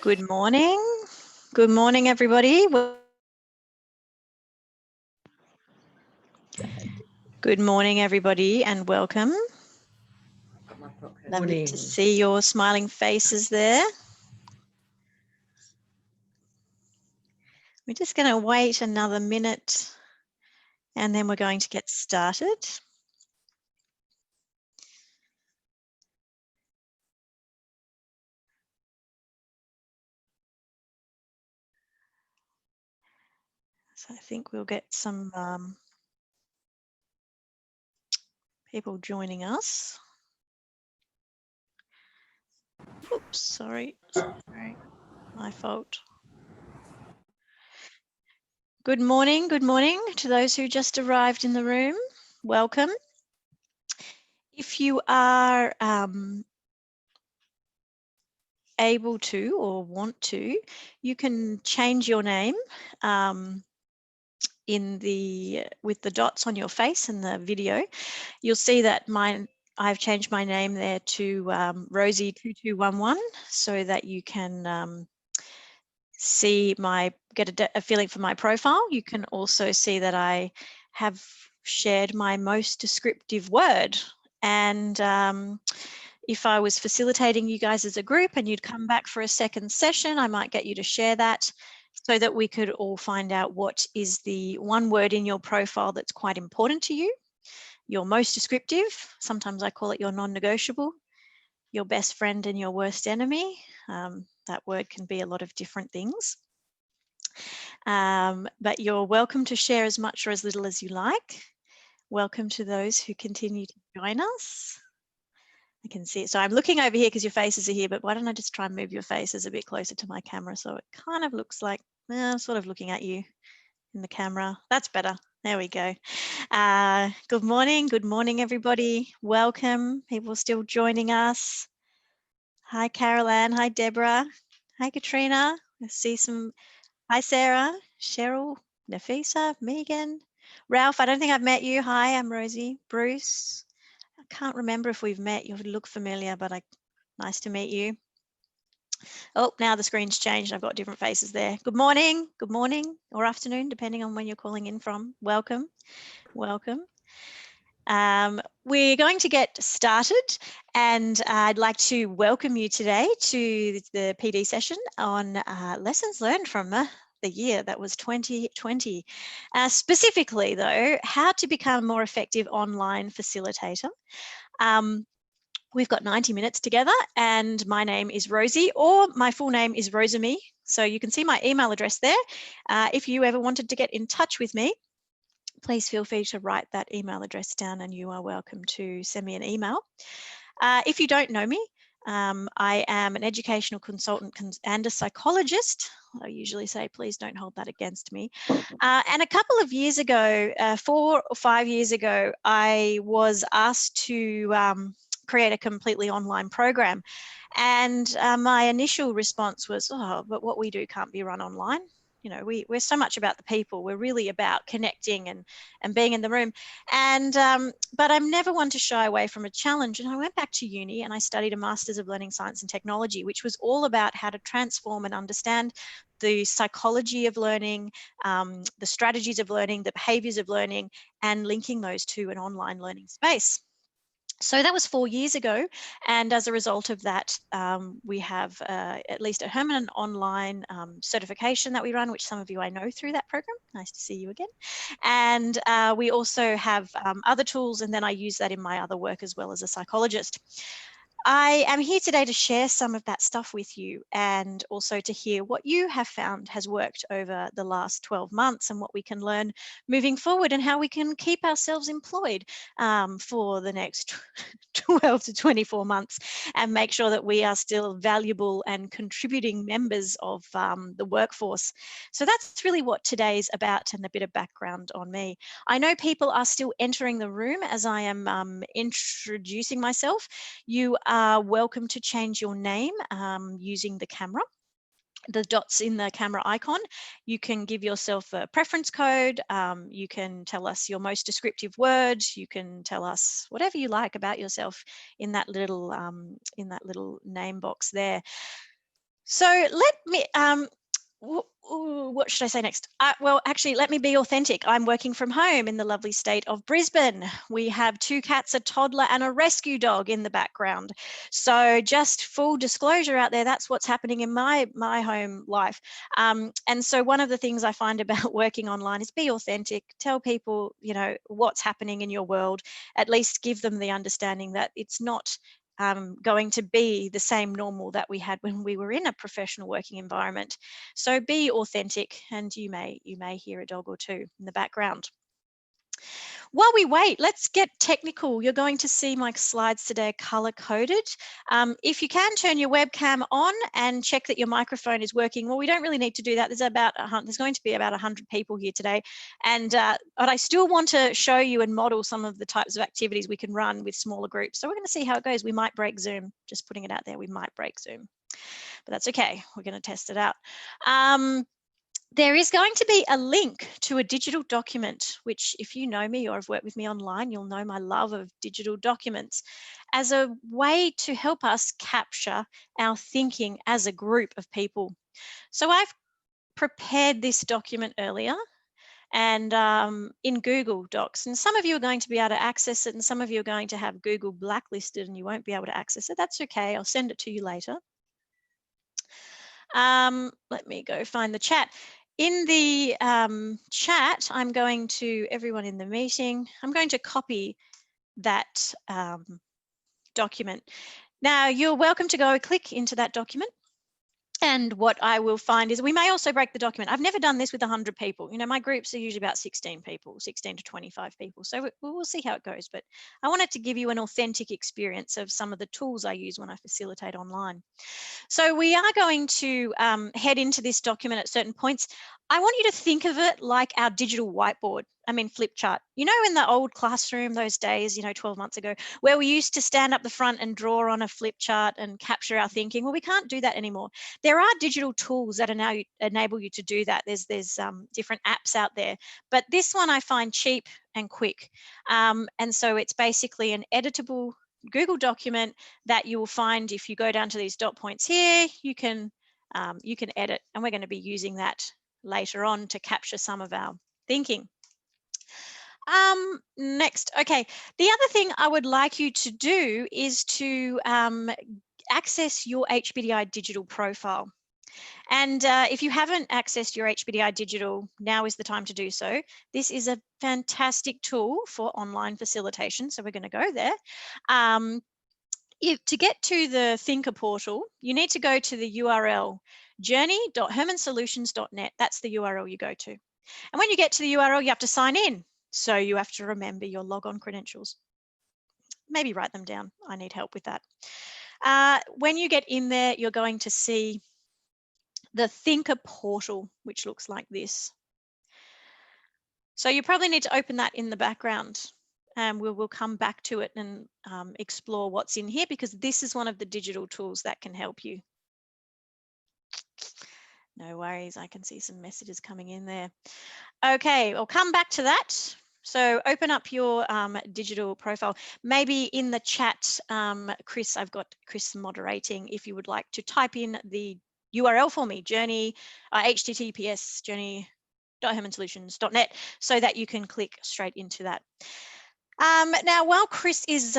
Good morning. Good morning, everybody. Good morning, everybody, and welcome. Lovely to see your smiling faces there. We're just going to wait another minute and then we're going to get started. So I think we'll get some people joining us. Oops, sorry, my fault. Good morning to those who just arrived in the room. Welcome. If you are able to or want to, you can change your name with the dots on your face in the video. You'll see that I've changed my name there to Rosie2211 so that you can see get a feeling for my profile. You can also see that I have shared my most descriptive word, and if I was facilitating you guys as a group and you'd come back for a second session, I might get you to share that so that we could all find out what is the one word in your profile that's quite important to you, your most descriptive, sometimes I call it your non-negotiable, your best friend and your worst enemy. That word can be a lot of different things. But you're welcome to share as much or as little as you like. Welcome to those who continue to join us. I can see it. So I'm looking over here because your faces are here, but why don't I just try and move your faces a bit closer to my camera so it kind of looks like, I'm sort of looking at you in the camera. That's better. There we go. Good morning, everybody. Welcome. People still joining us. Hi, Carol Ann. Hi, Deborah. Hi, Katrina. I see some. Hi, Sarah, Cheryl, Nafisa, Megan, Ralph. I don't think I've met you. Hi, I'm Rosie. Bruce. I can't remember if we've met. You look familiar, but nice to meet you. Oh, now the screen's changed. I've got different faces there. Good morning, or afternoon, depending on when you're calling in from. Welcome. We're going to get started, and I'd like to welcome you today to the PD session on lessons learned from the year that was 2020. Specifically, though, how to become a more effective online facilitator. We've got 90 minutes together, and my name is Rosie, or my full name is Rosamy. So you can see my email address there. If you ever wanted to get in touch with me, please feel free to write that email address down and you are welcome to send me an email. If you don't know me, I am an educational consultant and a psychologist. I usually say, please don't hold that against me. And a couple of years ago, 4 or 5 years ago, I was asked to create a completely online program. And my initial response was, oh, but what we do can't be run online. You know, we're so much about the people. We're really about connecting and being in the room. And but I'm never one to shy away from a challenge. And I went back to uni and I studied a Masters of Learning Science and Technology, which was all about how to transform and understand the psychology of learning, the strategies of learning, the behaviors of learning, and linking those to an online learning space. So that was 4 years ago, and as a result of that, we have at least a Herrmann online certification that we run, which some of you I know through that program. Nice to see you again. And we also have other tools, and then I use that in my other work as well as a psychologist. I am here today to share some of that stuff with you, and also to hear what you have found has worked over the last 12 months and what we can learn moving forward, and how we can keep ourselves employed for the next 12 to 24 months and make sure that we are still valuable and contributing members of the workforce. So that's really what today's about, and a bit of background on me. I know people are still entering the room as I am introducing myself. You are welcome to change your name using the camera, the dots in the camera icon. You can give yourself a preference code. You can tell us your most descriptive words. You can tell us whatever you like about yourself in that little name box there. So let me, what should I say next? Well, actually, let me be authentic. I'm working from home in the lovely state of Brisbane. We have 2 cats, a toddler, and a rescue dog in the background. So just full disclosure out there, that's what's happening in my home life. And so one of the things I find about working online is be authentic. Tell people, you know, what's happening in your world. At least give them the understanding that it's not going to be the same normal that we had when we were in a professional working environment. So be authentic, and you may hear a dog or two in the background. While we wait, let's get technical. You're going to see my slides today color coded. If you can turn your webcam on and check that your microphone is working. Well, we don't really need to do that. There's going to be about 100 people here today, and but I still want to show you and model some of the types of activities we can run with smaller groups. So we're going to see how it goes. We might break Zoom. Just putting it out there. We might break Zoom, but that's okay. We're going to test it out. There is going to be a link to a digital document, which if you know me or have worked with me online, you'll know my love of digital documents as a way to help us capture our thinking as a group of people. So I've prepared this document earlier and in Google Docs, and some of you are going to be able to access it and some of you are going to have Google blacklisted and you won't be able to access it. That's okay, I'll send it to you later. Let me go find the chat. In the chat, I'm going to, everyone in the meeting, I'm going to copy that document. Now, you're welcome to go click into that document. And what I will find is we may also break the document. I've never done this with 100 people. You know, my groups are usually about 16 people, 16 to 25 people. So we'll see how it goes. But I wanted to give you an authentic experience of some of the tools I use when I facilitate online. So we are going to head into this document at certain points. I want you to think of it like our digital whiteboard. I mean, flip chart. You know, in the old classroom, those days, you know, 12 months ago, where we used to stand up the front and draw on a flip chart and capture our thinking. Well, we can't do that anymore. There are digital tools that are now enable you to do that. There's different apps out there, but this one I find cheap and quick. And so it's basically an editable Google document that you will find if you go down to these dot points here, you can edit, and we're going to be using that later on to capture some of our thinking. Next, okay, the other thing I would like you to do is to access your HBDI digital profile. And if you haven't accessed your HBDI digital, now is the time to do so. This is a fantastic tool for online facilitation, so we're going to go there. To get to the Thinker portal, you need to go to the URL journey.hermannsolutions.net. That's the URL you go to. And when you get to the URL, you have to sign in. So you have to remember your logon credentials. Maybe write them down. I need help with that. When you get in there, you're going to see the Thinker portal, which looks like this. So you probably need to open that in the background. And we'll come back to it and explore what's in here, because this is one of the digital tools that can help you. No worries, I can see some messages coming in there. Okay, I'll come back to that. So open up your digital profile. Maybe in the chat, Chris, I've got Chris moderating. If you would like to type in the URL for me, https journey.hermannsolutions.net, so that you can click straight into that. Now, while Chris is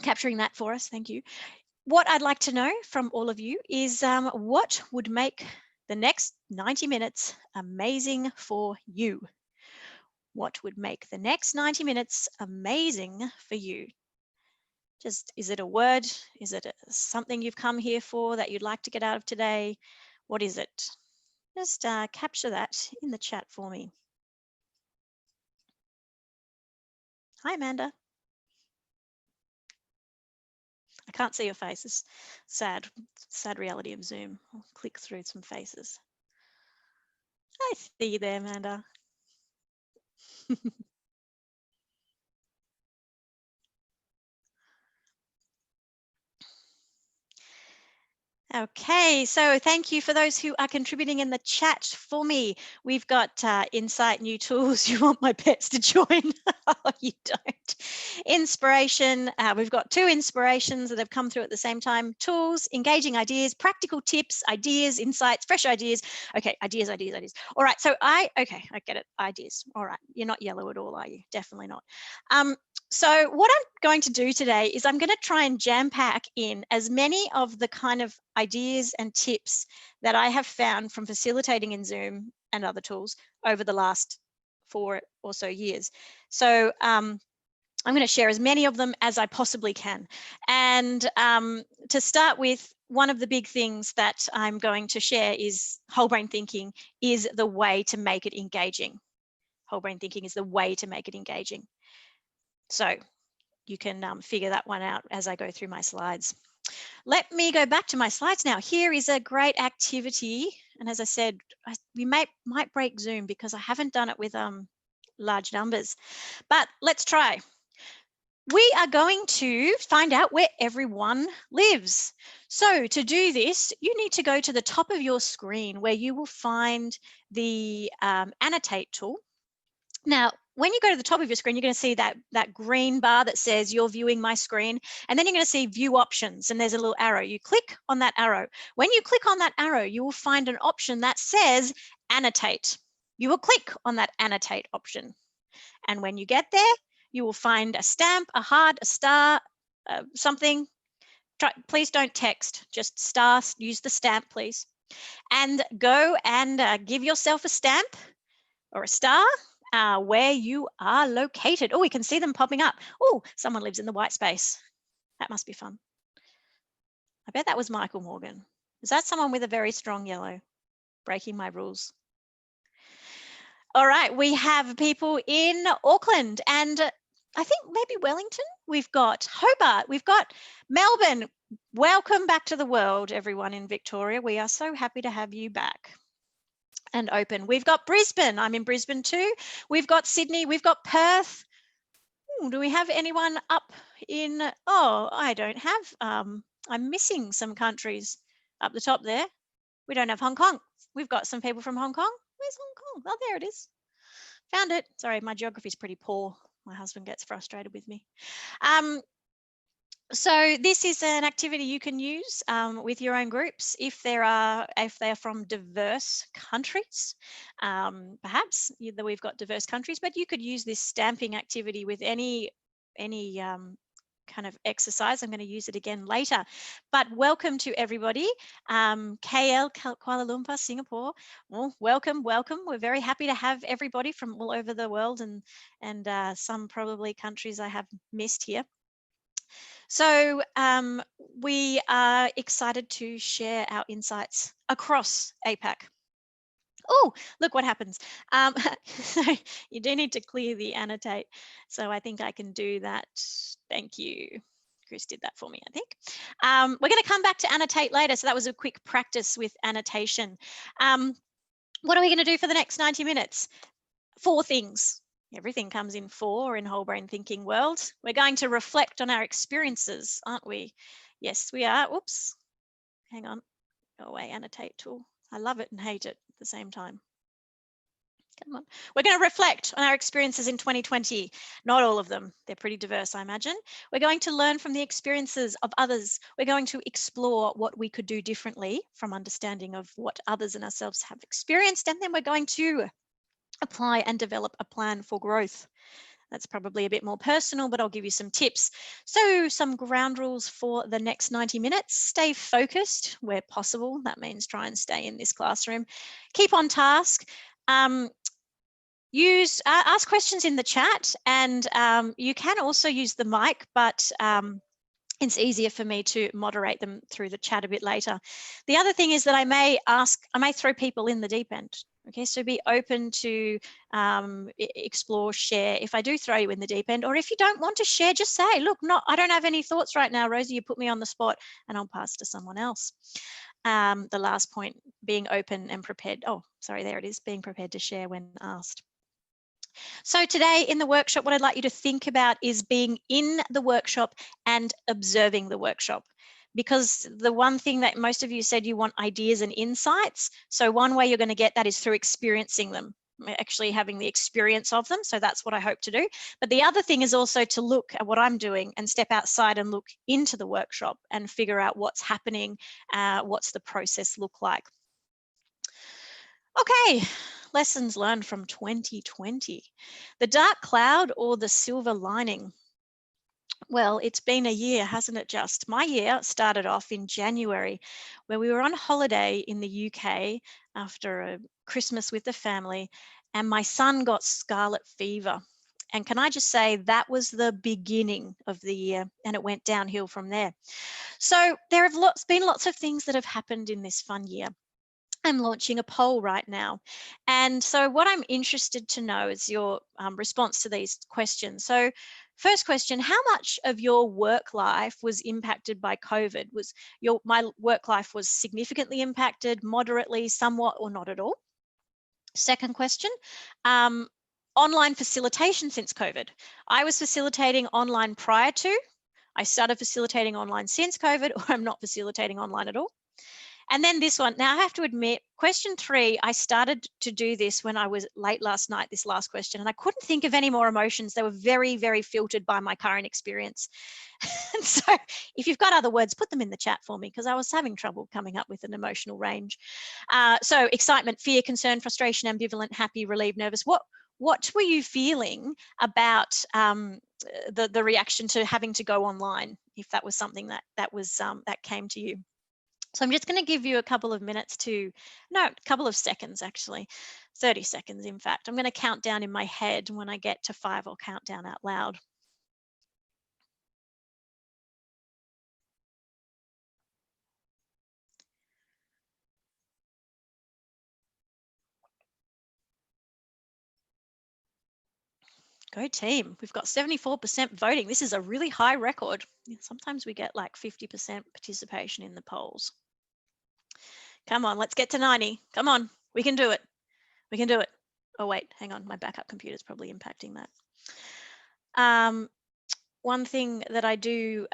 capturing that for us, thank you. What I'd like to know from all of you is what would make the next 90 minutes amazing for you? What would make the next 90 minutes amazing for you? Just, is it a word? Is it something you've come here for that you'd like to get out of today? What is it? Just capture that in the chat for me. Hi, Amanda. I can't see your faces. Sad reality of Zoom. I'll click through some faces. I see you there, Amanda. Okay, so thank you for those who are contributing in the chat for me. We've got insight, new tools. You want my pets to join? Oh, you don't. Inspiration. We've got 2 inspirations that have come through at the same time. Tools, engaging ideas, practical tips, ideas, insights, fresh ideas. Okay, ideas. All right, so I get it. Ideas. All right, you're not yellow at all, are you? Definitely not. So what I'm going to do today is I'm going to try and jam pack in as many of the kind of ideas and tips that I have found from facilitating in Zoom and other tools over the last 4 or so years. So I'm going to share as many of them as I possibly can. And to start with, one of the big things that I'm going to share is whole brain thinking is the way to make it engaging. Whole brain thinking is the way to make it engaging. So you can figure that one out as I go through my slides. Let me go back to my slides now. Here is a great activity. And as I said, we might break Zoom because I haven't done it with large numbers, but let's try. We are going to find out where everyone lives. So to do this, you need to go to the top of your screen where you will find the annotate tool. Now, when you go to the top of your screen, you're going to see that green bar that says you're viewing my screen, and then you're going to see view options, and there's a little arrow. You click on that arrow. When you click on that arrow, you will find an option that says annotate. You will click on that annotate option. And when you get there, you will find a stamp, a heart, a star, something. Please don't text, just star, use the stamp, please. And go and give yourself a stamp or a star where you are located. Oh, we can see them popping up. Oh, someone lives in the white space. That must be fun. I bet that was Michael Morgan. Is that someone with a very strong yellow? Breaking my rules. All right, we have people in Auckland and I think maybe Wellington. We've got Hobart. We've got Melbourne. Welcome back to the world, everyone in Victoria. We are so happy to have you back and open. We've got Brisbane. I'm in Brisbane too. We've got Sydney. We've got Perth. Do we have anyone up in, oh, I don't have, I'm missing some countries up the top there. We don't have Hong Kong. We've got some people from Hong Kong. Where's Hong Kong? Oh, there it is. Found it. Sorry, my geography is pretty poor. My husband gets frustrated with me. So this is an activity you can use with your own groups if they are from diverse countries. Perhaps we've got diverse countries, but you could use this stamping activity with any kind of exercise. I'm going to use it again later. But welcome to everybody. KL, Kuala Lumpur, Singapore. Well, welcome. We're very happy to have everybody from all over the world and some probably countries I have missed here. So we are excited to share our insights across APAC. Oh, look what happens. So you do need to clear the annotate. So I think I can do that. Thank you. Chris did that for me, I think. We're going to come back to annotate later. So that was a quick practice with annotation. What are we going to do for the next 90 minutes? 4 things. Everything comes in 4 in whole brain thinking world. We're going to reflect on our experiences, aren't we? Yes, we are. Oops. Hang on. Go away, annotate tool. I love it and hate it at the same time. Come on. We're going to reflect on our experiences in 2020. Not all of them. They're pretty diverse, I imagine. We're going to learn from the experiences of others. We're going to explore what we could do differently from understanding of what others and ourselves have experienced. And then we're going to apply and develop a plan for growth. That's probably a bit more personal, but I'll give you some tips. So some ground rules for the next 90 minutes. Stay focused where possible. That means try and stay in this classroom. Keep on task. Ask questions in the chat, and you can also use the mic, but it's easier for me to moderate them through the chat a bit later. The other thing is that I may throw people in the deep end. Okay, so be open to explore, share. If I do throw you in the deep end, or if you don't want to share, just say, look, I don't have any thoughts right now, Rosie, you put me on the spot, and I'll pass to someone else. The last point, being open and prepared. Oh, sorry, there it is, being prepared to share when asked. So today in the workshop, what I'd like you to think about is being in the workshop and observing the workshop. because the one thing that most of you said, you want ideas and insights. So one way you're going to get that is through experiencing them, actually having the experience of them. So that's what I hope to do. But the other thing is also to look at what I'm doing and step outside and look into the workshop and figure out what's happening, what's the process look like. Okay, lessons learned from 2020. The dark cloud or the silver lining? Well, it's been a year, hasn't it just? My year started off in January, where we were on holiday in the UK after a Christmas with the family, and my son got scarlet fever. And can I just say that was the beginning of the year, and it went downhill from there. So there have been lots of things that have happened in this fun year. I'm launching a poll right now. And so what I'm interested to know is your response to these questions. So first question, how much of your work life was impacted by COVID? My work life was significantly impacted, moderately, somewhat, or not at all? Second question, online facilitation since COVID. I was facilitating online prior to, I started facilitating online since COVID, or I'm not facilitating online at all. And then this one, now I have to admit, question 3, I started to do this when I was late last night, this last question, and I couldn't think of any more emotions. They were very, very filtered by my current experience. And so if you've got other words, put them in the chat for me, because I was having trouble coming up with an emotional range. So excitement, fear, concern, frustration, ambivalent, happy, relieved, nervous. What were you feeling about the reaction to having to go online, if that was something that came to you? So I'm just going to give you a couple of minutes a couple of seconds actually, 30 seconds in fact. I'm going to count down in my head. When I get to 5, I'll count down out loud. Go team. We've got 74% voting. This is a really high record. Sometimes we get like 50% participation in the polls. Come on, let's get to 90. Come on, we can do it. We can do it. Oh wait, hang on. My backup computer is probably impacting that. One thing that I do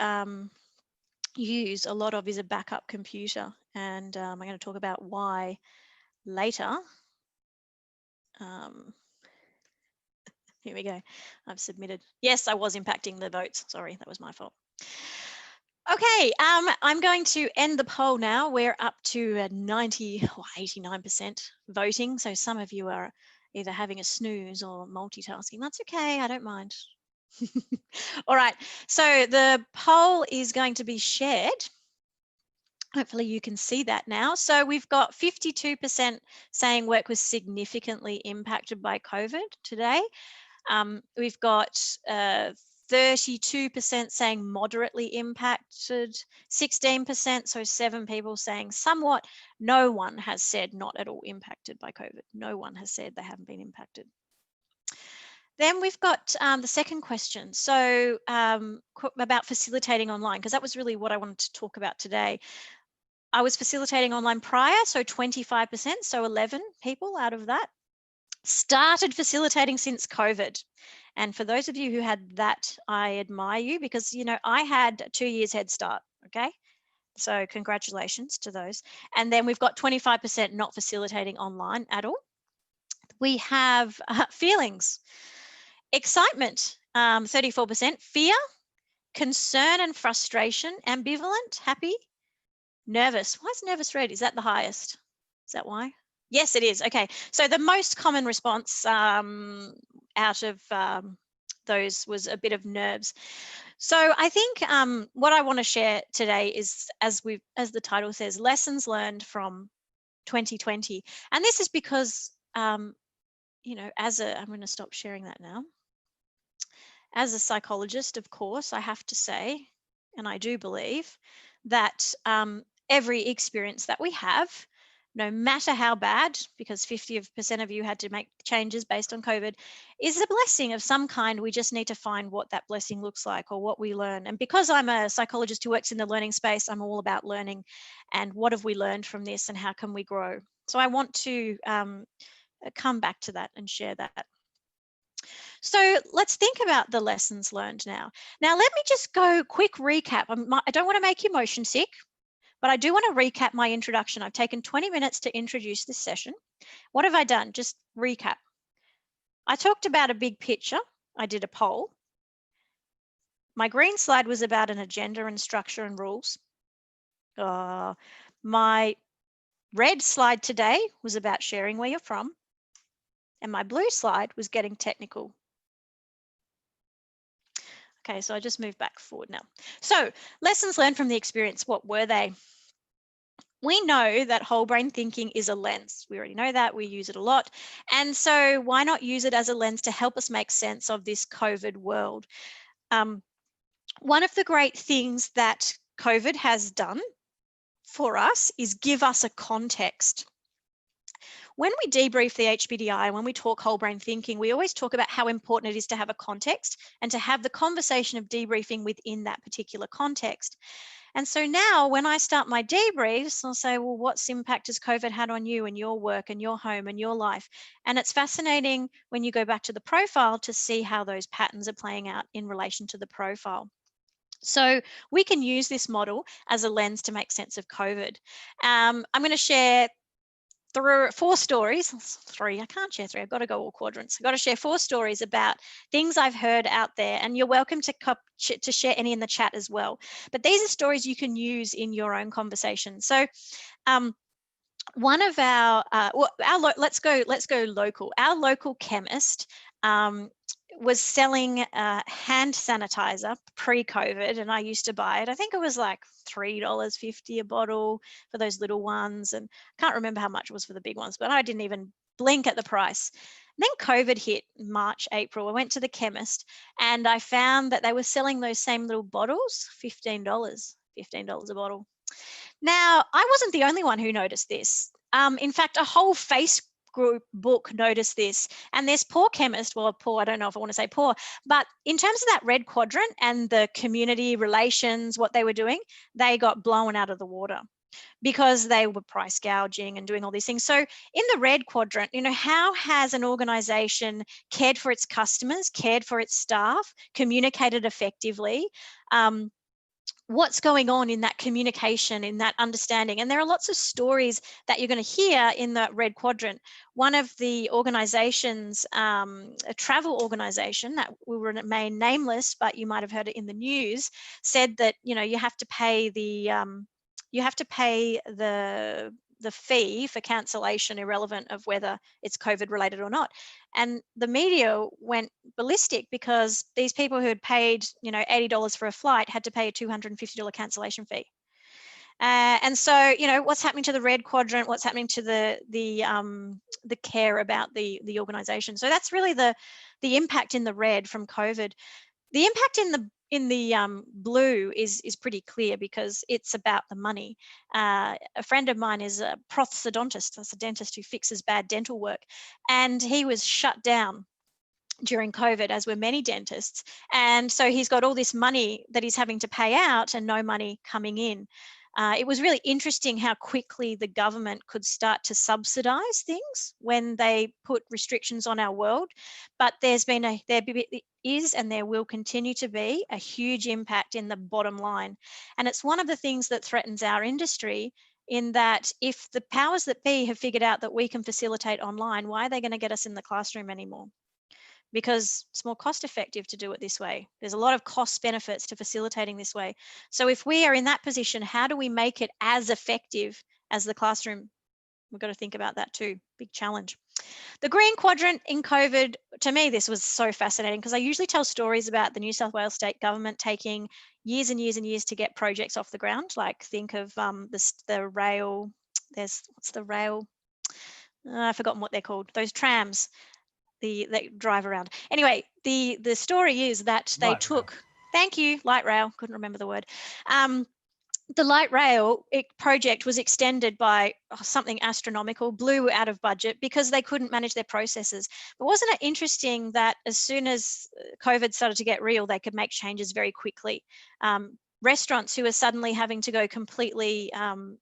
use a lot of is a backup computer, and I'm going to talk about why later. Here we go. I've submitted. Yes, I was impacting the votes. Sorry, that was my fault. Okay, I'm going to end the poll now. We're up to 90 or 89% voting. So some of you are either having a snooze or multitasking. That's okay, I don't mind. All right, so the poll is going to be shared. Hopefully you can see that now. So we've got 52% saying work was significantly impacted by COVID today. We've got 32% saying moderately impacted, 16%, so 7 people saying somewhat. No one has said not at all impacted by COVID. No one has said they haven't been impacted. Then we've got the second question. So about facilitating online, because that was really what I wanted to talk about today. I was facilitating online prior, so 25%, so 11 people out of that. Started facilitating since COVID. And for those of you who had that, I admire you, because, you know, I had 2 years head start, okay? So congratulations to those. And then we've got 25% not facilitating online at all. We have feelings. Excitement, 34%. Fear, concern and frustration, ambivalent, happy, nervous. Why is nervous red? Is that the highest? Is that why? Yes, it is. Okay. So the most common response out of those was a bit of nerves. So I think what I want to share today is, as the title says, lessons learned from 2020. And this is because, you know, I'm going to stop sharing that now. As a psychologist, of course, I have to say, and I do believe that every experience that we have, no matter how bad, because 50% of you had to make changes based on COVID, is a blessing of some kind. We just need to find what that blessing looks like or what we learn. And because I'm a psychologist who works in the learning space, I'm all about learning and what have we learned from this and how can we grow. So I want to come back to that and share that. So let's think about the lessons learned now. Now, let me just go quick recap. I don't want to make you motion sick, but I do want to recap my introduction. I've taken 20 minutes to introduce this session. What have I done? Just recap. I talked about a big picture. I did a poll. My green slide was about an agenda and structure and rules. My red slide today was about sharing where you're from. And my blue slide was getting technical. Okay, so I just moved back forward now. So lessons learned from the experience, what were they? We know that whole brain thinking is a lens. We already know that, we use it a lot. And so why not use it as a lens to help us make sense of this COVID world? One of the great things that COVID has done for us is give us a context. When we debrief the HBDI, when we talk whole brain thinking, we always talk about how important it is to have a context and to have the conversation of debriefing within that particular context. And so now when I start my debriefs, I'll say, well, what's impact has COVID had on you and your work and your home and your life? And it's fascinating when you go back to the profile to see how those patterns are playing out in relation to the profile. So we can use this model as a lens to make sense of COVID. I'm going to share 4 stories, 3, I can't share 3, I've got to go all quadrants. I've got to share 4 stories about things I've heard out there, and you're welcome to share any in the chat as well. But these are stories you can use in your own conversation. So one of let's go local. Our local chemist was selling hand sanitizer pre-COVID, and I used to buy it. I think it was like $3.50 a bottle for those little ones, and I can't remember how much it was for the big ones, but I didn't even blink at the price. And then COVID hit March, April. I went to the chemist and I found that they were selling those same little bottles, $15 a bottle. Now, I wasn't the only one who noticed this. In fact, a whole Facebook group book noticed this, and this poor chemist, well, poor, I don't know if I want to say poor, but in terms of that red quadrant and the community relations, what they were doing, they got blown out of the water because they were price gouging and doing all these things. So in the red quadrant, you know, how has an organization cared for its customers, cared for its staff, communicated effectively? What's going on in that communication, in that understanding? And there are lots of stories that you're going to hear in that red quadrant. One of the organizations, a travel organization that will remain nameless, but you might have heard it in the news, said that, you know, you have to pay the fee for cancellation, irrelevant of whether it's COVID related or not. And the media went ballistic because these people who had paid, you know, $80 for a flight had to pay a $250 cancellation fee. And so, you know, what's happening to the red quadrant? What's happening to the care about the organization? So that's really the impact in the red from COVID. The impact in the blue is pretty clear because it's about the money. A friend of mine is a prosthodontist. That's a dentist who fixes bad dental work, and he was shut down during COVID, as were many dentists. And so he's got all this money that he's having to pay out and no money coming in. It was really interesting how quickly the government could start to subsidize things when they put restrictions on our world. But there is and there will continue to be a huge impact in the bottom line. And it's one of the things that threatens our industry, in that if the powers that be have figured out that we can facilitate online, why are they going to get us in the classroom anymore? Because it's more cost effective to do it this way. There's a lot of cost benefits to facilitating this way. So if we are in that position, how do we make it as effective as the classroom? We've got to think about that too. Big challenge. The green quadrant in COVID, to me, this was so fascinating because I usually tell stories about the New South Wales state government taking years and years and years to get projects off the ground. Like think of the rail, what's the rail? I've forgotten what they're called, those trams. That drive around. Anyway, the story is that they thank you, light rail, couldn't remember the word. The light rail project was extended by something astronomical, blew out of budget because they couldn't manage their processes. But wasn't it interesting that as soon as COVID started to get real, they could make changes very quickly? Restaurants who are suddenly having to go completely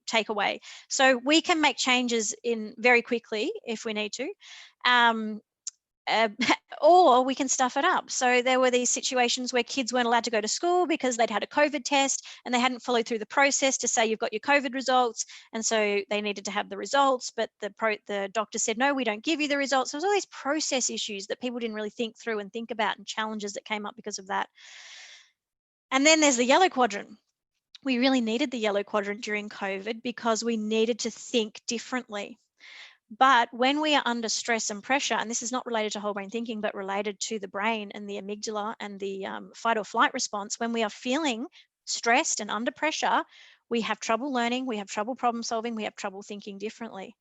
takeaway. So we can make changes in very quickly if we need to. or we can stuff it up. So there were these situations where kids weren't allowed to go to school because they'd had a COVID test and they hadn't followed through the process to say you've got your COVID results, and so they needed to have the results, but the doctor said, no, we don't give you the results. There was all these process issues that people didn't really think through and think about, and challenges that came up because of that. And then there's the yellow quadrant. We really needed the yellow quadrant during COVID because we needed to think differently. But when we are under stress and pressure, and this is not related to whole brain thinking, but related to the brain and the amygdala and the fight or flight response, when we are feeling stressed and under pressure, we have trouble learning, we have trouble problem solving, we have trouble thinking differently.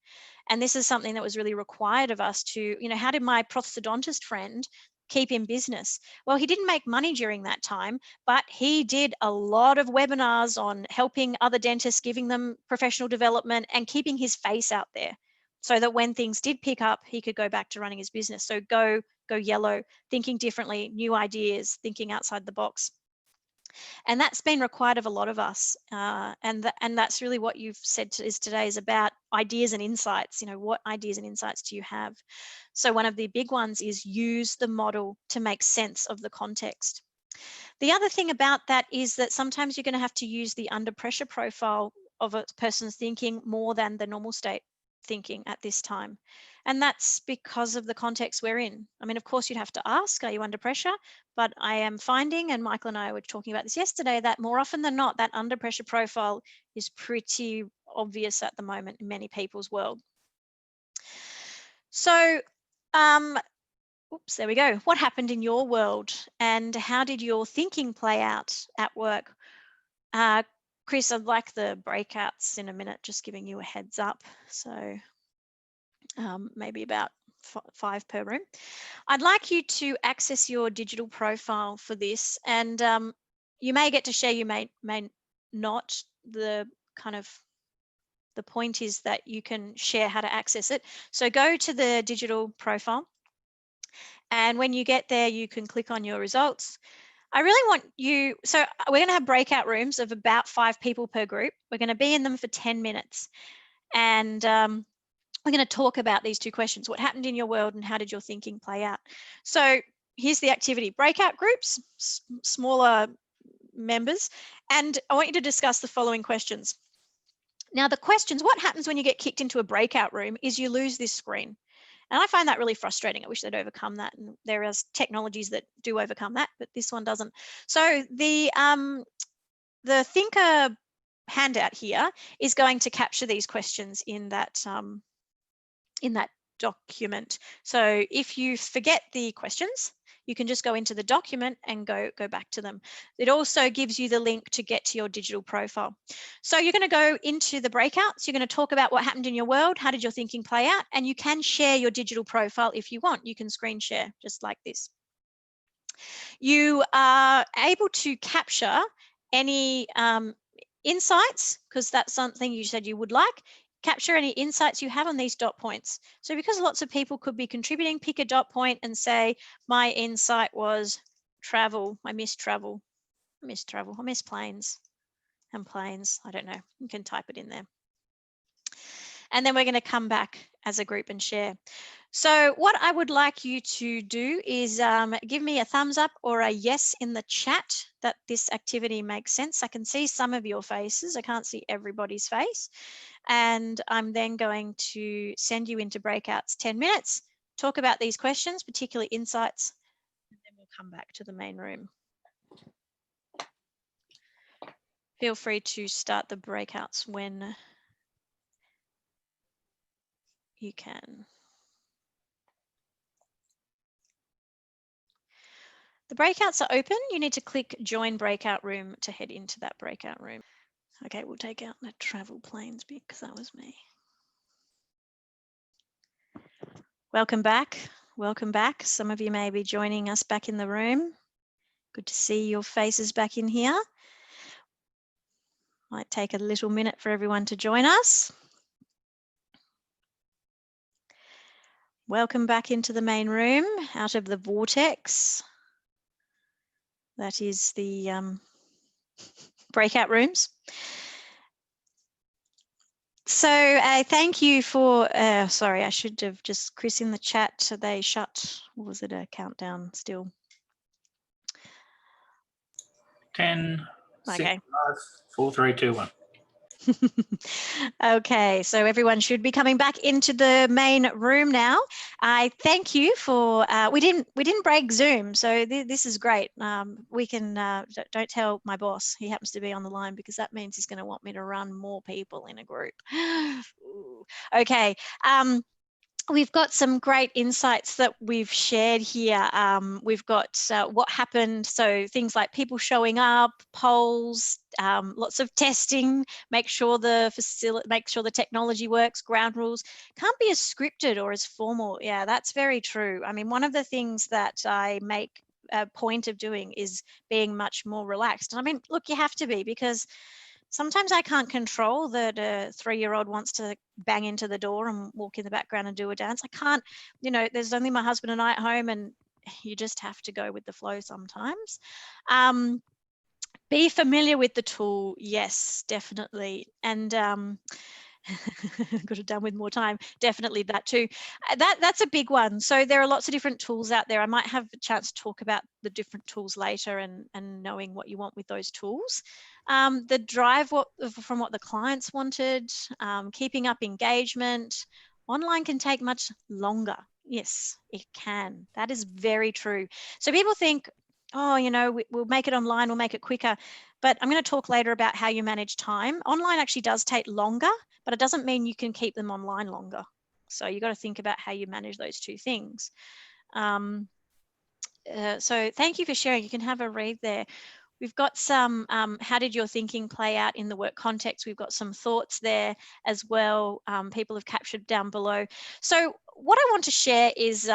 And this is something that was really required of us to, how did my prosthodontist friend keep in business? Well, he didn't make money during that time, but he did a lot of webinars on helping other dentists, giving them professional development and keeping his face out there, so that when things did pick up, he could go back to running his business. So go yellow, thinking differently, new ideas, thinking outside the box. And that's been required of a lot of us. And that's really what you've said today is about ideas and insights. What ideas and insights do you have? So one of the big ones is use the model to make sense of the context. The other thing about that is that sometimes you're going to have to use the under pressure profile of a person's thinking more than the normal state thinking at this time. And that's because of the context we're in. I mean, of course, you'd have to ask, are you under pressure? But I am finding, and Michael and I were talking about this yesterday, that more often than not, that under pressure profile is pretty obvious at the moment in many people's world. So, oops, there we go. What happened in your world and how did your thinking play out at work? Chris, I'd like the breakouts in a minute, just giving you a heads up. So maybe about 5 per room. I'd like you to access your digital profile for this, and you may get to share, you may not. The point is that you can share how to access it. So go to the digital profile, and when you get there, you can click on your results. I really want you, so we're going to have breakout rooms of about 5 people per group. We're going to be in them for 10 minutes. And we're going to talk about these 2 questions. What happened in your world and how did your thinking play out? So here's the activity. Breakout groups, smaller members. And I want you to discuss the following questions. Now the questions, what happens when you get kicked into a breakout room is you lose this screen. And I find that really frustrating. I wish they'd overcome that. And there are technologies that do overcome that, but this one doesn't. So the thinker handout here is going to capture these questions in that document. So if you forget the questions, you can just go into the document and go back to them. It also gives you the link to get to your digital profile. So you're going to go into the breakouts. You're going to talk about what happened in your world. How did your thinking play out? And you can share your digital profile if you want. You can screen share just like this. You are able to capture any insights, because that's something you said you would like. Capture any insights you have on these dot points. So because lots of people could be contributing, pick a dot point and say, my insight was travel. I miss travel. I miss travel. I miss planes and planes. I don't know. You can type it in there. And then we're going to come back as a group and share. So what I would like you to do is give me a thumbs up or a yes in the chat that this activity makes sense. I can see some of your faces. I can't see everybody's face. And I'm then going to send you into breakouts 10 minutes, talk about these questions, particularly insights, and then we'll come back to the main room. Feel free to start the breakouts when you can. The breakouts are open. You need to click join breakout room to head into that breakout room. Okay, we'll take out the travel planes because that was me. Welcome back. Welcome back. Some of you may be joining us back in the room. Good to see your faces back in here. Might take a little minute for everyone to join us. Welcome back into the main room, out of the vortex. That is the breakout rooms. So thank you for, sorry, I should have just, Chris in the chat, they shut, or was it a countdown still? 10, Okay. 6, 5, 4, 3, 2, 1. Okay, so everyone should be coming back into the main room now. I thank you for, we didn't break Zoom, so this is great. We can, don't tell my boss, he happens to be on the line, because that means he's going to want me to run more people in a group. Ooh. Okay. We've got some great insights that we've shared here. We've got what happened, so things like people showing up, polls, lots of testing, make sure the technology works, ground rules. Can't be as scripted or as formal. Yeah, that's very true. I mean, one of the things that I make a point of doing is being much more relaxed. And I mean, look, you have to be, because sometimes I can't control that a 3-year-old wants to bang into the door and walk in the background and do a dance. I can't, you know, there's only my husband and I at home, and you just have to go with the flow sometimes. Be familiar with the tool. Yes, definitely. And could have done with more time. Definitely that too. That's a big one. So there are lots of different tools out there. I might have a chance to talk about the different tools later, and knowing what you want with those tools. The drive from what the clients wanted, keeping up engagement. Online can take much longer. Yes, it can. That is very true. So people think, oh, you know, we'll make it online, we'll make it quicker. But I'm going to talk later about how you manage time. Online actually does take longer, but it doesn't mean you can keep them online longer. So you've got to think about how you manage those two things. So thank you for sharing. You can have a read there. We've got some, how did your thinking play out in the work context? We've got some thoughts there as well. People have captured down below. So what I want to share is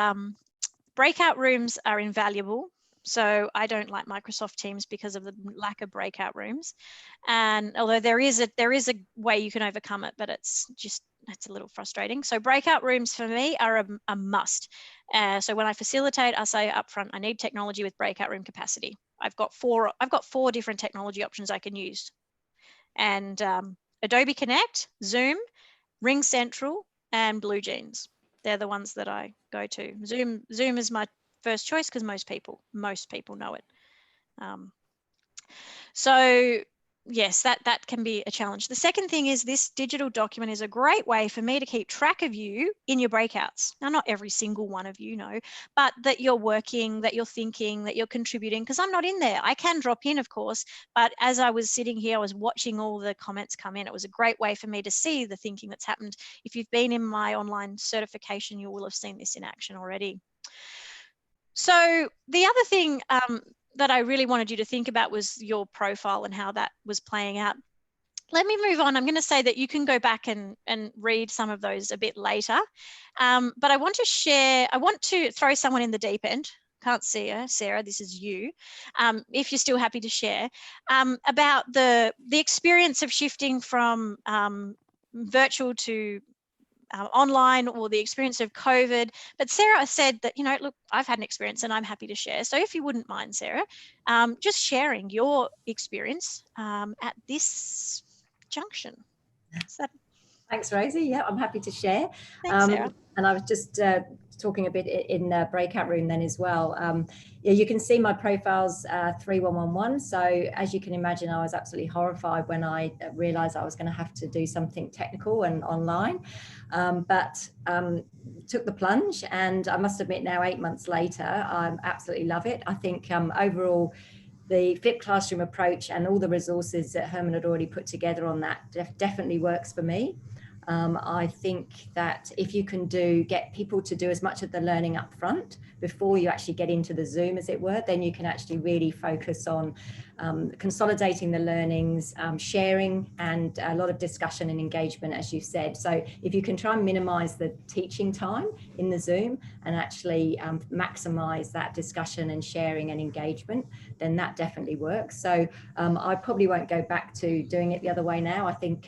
breakout rooms are invaluable. So I don't like Microsoft Teams because of the lack of breakout rooms. And although there is a way you can overcome it, but it's a little frustrating. So breakout rooms for me are a must. So when I facilitate, I say up front, I need technology with breakout room capacity. I've got four different technology options I can use. And Adobe Connect, Zoom, Ring Central, and Blue Jeans. They're the ones that I go to. Zoom is my first choice because most people know it. So yes, that can be a challenge. The second thing is this digital document is a great way for me to keep track of you in your breakouts. Now, not every single one of you know, but that you're working, that you're thinking, that you're contributing, because I'm not in there. I can drop in, of course, but as I was sitting here, I was watching all the comments come in. It was a great way for me to see the thinking that's happened. If you've been in my online certification, you will have seen this in action already. So the other thing that I really wanted you to think about was your profile and how that was playing out. Let me move on. I'm going to say that you can go back and read some of those a bit later. But I want to throw someone in the deep end. Can't see her, Sarah, this is you. If you're still happy to share about the experience of shifting from virtual to online, or the experience of COVID. But Sarah said that, you know, look, I've had an experience and I'm happy to share. So if you wouldn't mind, Sarah, just sharing your experience at this junction. Thanks, Rosie. Yeah, I'm happy to share. Thanks, Sarah. And I was just talking a bit in the breakout room then as well. Yeah, you can see my profile's 3111. So as you can imagine, I was absolutely horrified when I realized I was going to have to do something technical and online, but took the plunge. And I must admit now, 8 months later, I absolutely love it. I think overall, the flipped classroom approach and all the resources that Herrmann had already put together on that definitely works for me. I think that if you can get people to do as much of the learning up front before you actually get into the Zoom, as it were, then you can actually really focus on consolidating the learnings, sharing, and a lot of discussion and engagement, as you said. So if you can try and minimize the teaching time in the Zoom and actually maximize that discussion and sharing and engagement, then that definitely works. So I probably won't go back to doing it the other way now. I think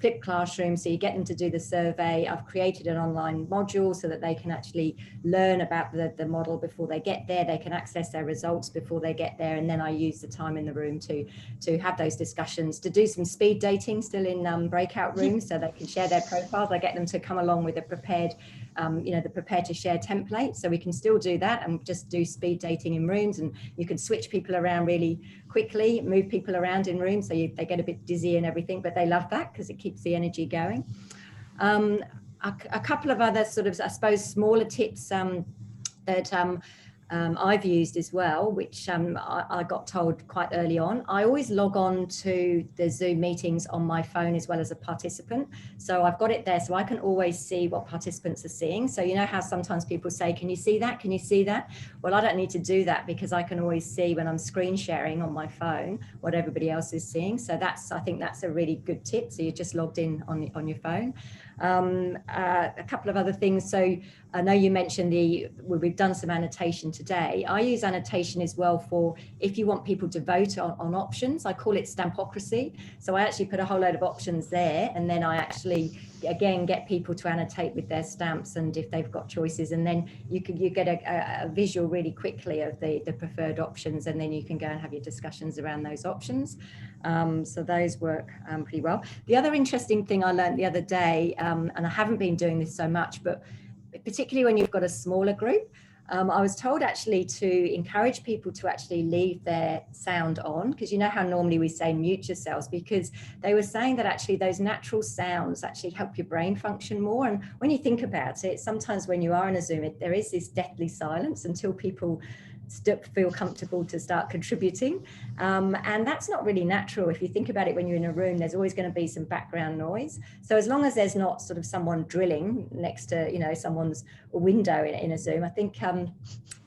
flipped classroom, so you get them to do the survey. I've created an online module so that they can actually learn about the model before they get there. They can access their results before they get there, and then I use the time time in the room to have those discussions, to do some speed dating still in breakout rooms so they can share their profiles. I get them to come along with a prepared, the prepare to share template, so we can still do that and just do speed dating in rooms, and you can switch people around really quickly, move people around in rooms so they get a bit dizzy and everything, but they love that because it keeps the energy going. A couple of other sort of, I suppose, smaller tips that I've used as well, which I got told quite early on. I always log on to the Zoom meetings on my phone as well as a participant. So I've got it there so I can always see what participants are seeing. So you know how sometimes people say, can you see that? Can you see that? Well, I don't need to do that because I can always see when I'm screen sharing on my phone what everybody else is seeing. So I think that's a really good tip. So you're just logged in on your phone. A couple of other things. So I know you mentioned we've done some annotation today. I use annotation as well for if you want people to vote on options. I call it stampocracy. So I actually put a whole load of options there, and then I actually again get people to annotate with their stamps and if they've got choices, and then you get a visual really quickly of the preferred options, and then you can go and have your discussions around those options. So those work pretty well. The other interesting thing I learned the other day, and I haven't been doing this so much, but particularly when you've got a smaller group, I was told actually to encourage people to actually leave their sound on, because you know how normally we say mute yourselves, because they were saying that actually those natural sounds actually help your brain function more. And when you think about it, sometimes when you are in a Zoom, there is this deathly silence until people feel comfortable to start contributing, and that's not really natural. If you think about it, when you're in a room, there's always going to be some background noise. So as long as there's not sort of someone drilling next to someone's window in a Zoom, I think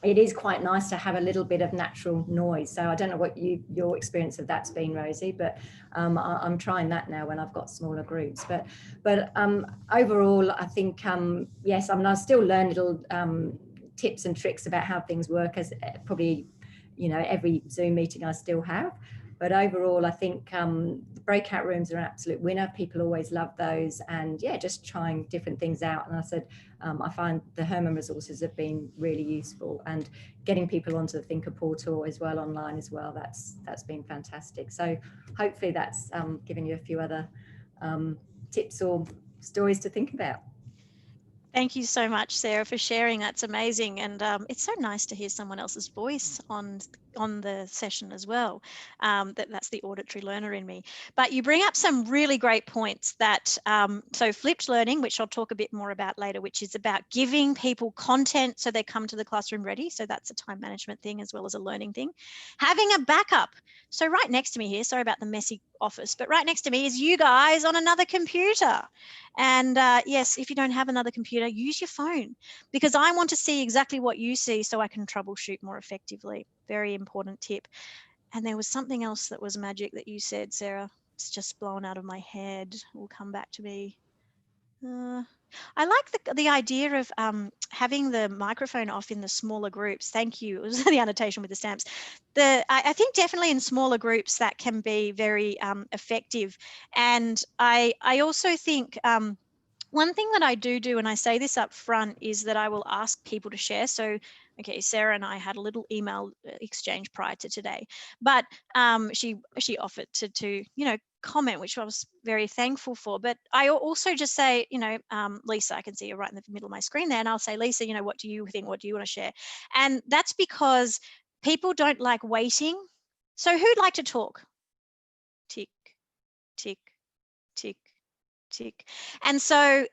it is quite nice to have a little bit of natural noise. So I don't know what your experience of that's been, Rosie, but I'm trying that now when I've got smaller groups. But overall, I think yes, I still learn little tips and tricks about how things work, as probably every Zoom meeting I still have. But overall, I think the breakout rooms are an absolute winner. People always love those, and yeah, just trying different things out. And I said I find the Herrmann resources have been really useful, and getting people onto the Thinker portal as well online as well, that's been fantastic. So hopefully that's given you a few other tips or stories to think about. Thank you so much, Sarah, for sharing. That's amazing. And it's so nice to hear someone else's voice on the session as well. That's the auditory learner in me. But you bring up some really great points that, so flipped learning, which I'll talk a bit more about later, which is about giving people content so they come to the classroom ready. So that's a time management thing as well as a learning thing. Having a backup. So right next to me here, sorry about the messy office, but right next to me is you guys on another computer. And yes, if you don't have another computer, use your phone, because I want to see exactly what you see so I can troubleshoot more effectively. Very important tip. And there was something else that was magic that you said, Sarah. It's just blown out of my head. It will come back to me. I like the idea of having the microphone off in the smaller groups. Thank you. It was the annotation with the stamps. I think definitely in smaller groups that can be very effective. And I also think one thing that I do, and I say this up front, is that I will ask people to share. So, okay, Sarah and I had a little email exchange prior to today, but she offered to comment, which I was very thankful for. But I also just say, Lisa, I can see you right in the middle of my screen there, and I'll say, Lisa, what do you think? What do you want to share? And that's because people don't like waiting. So who'd like to talk? Tick, tick, tick, tick. And so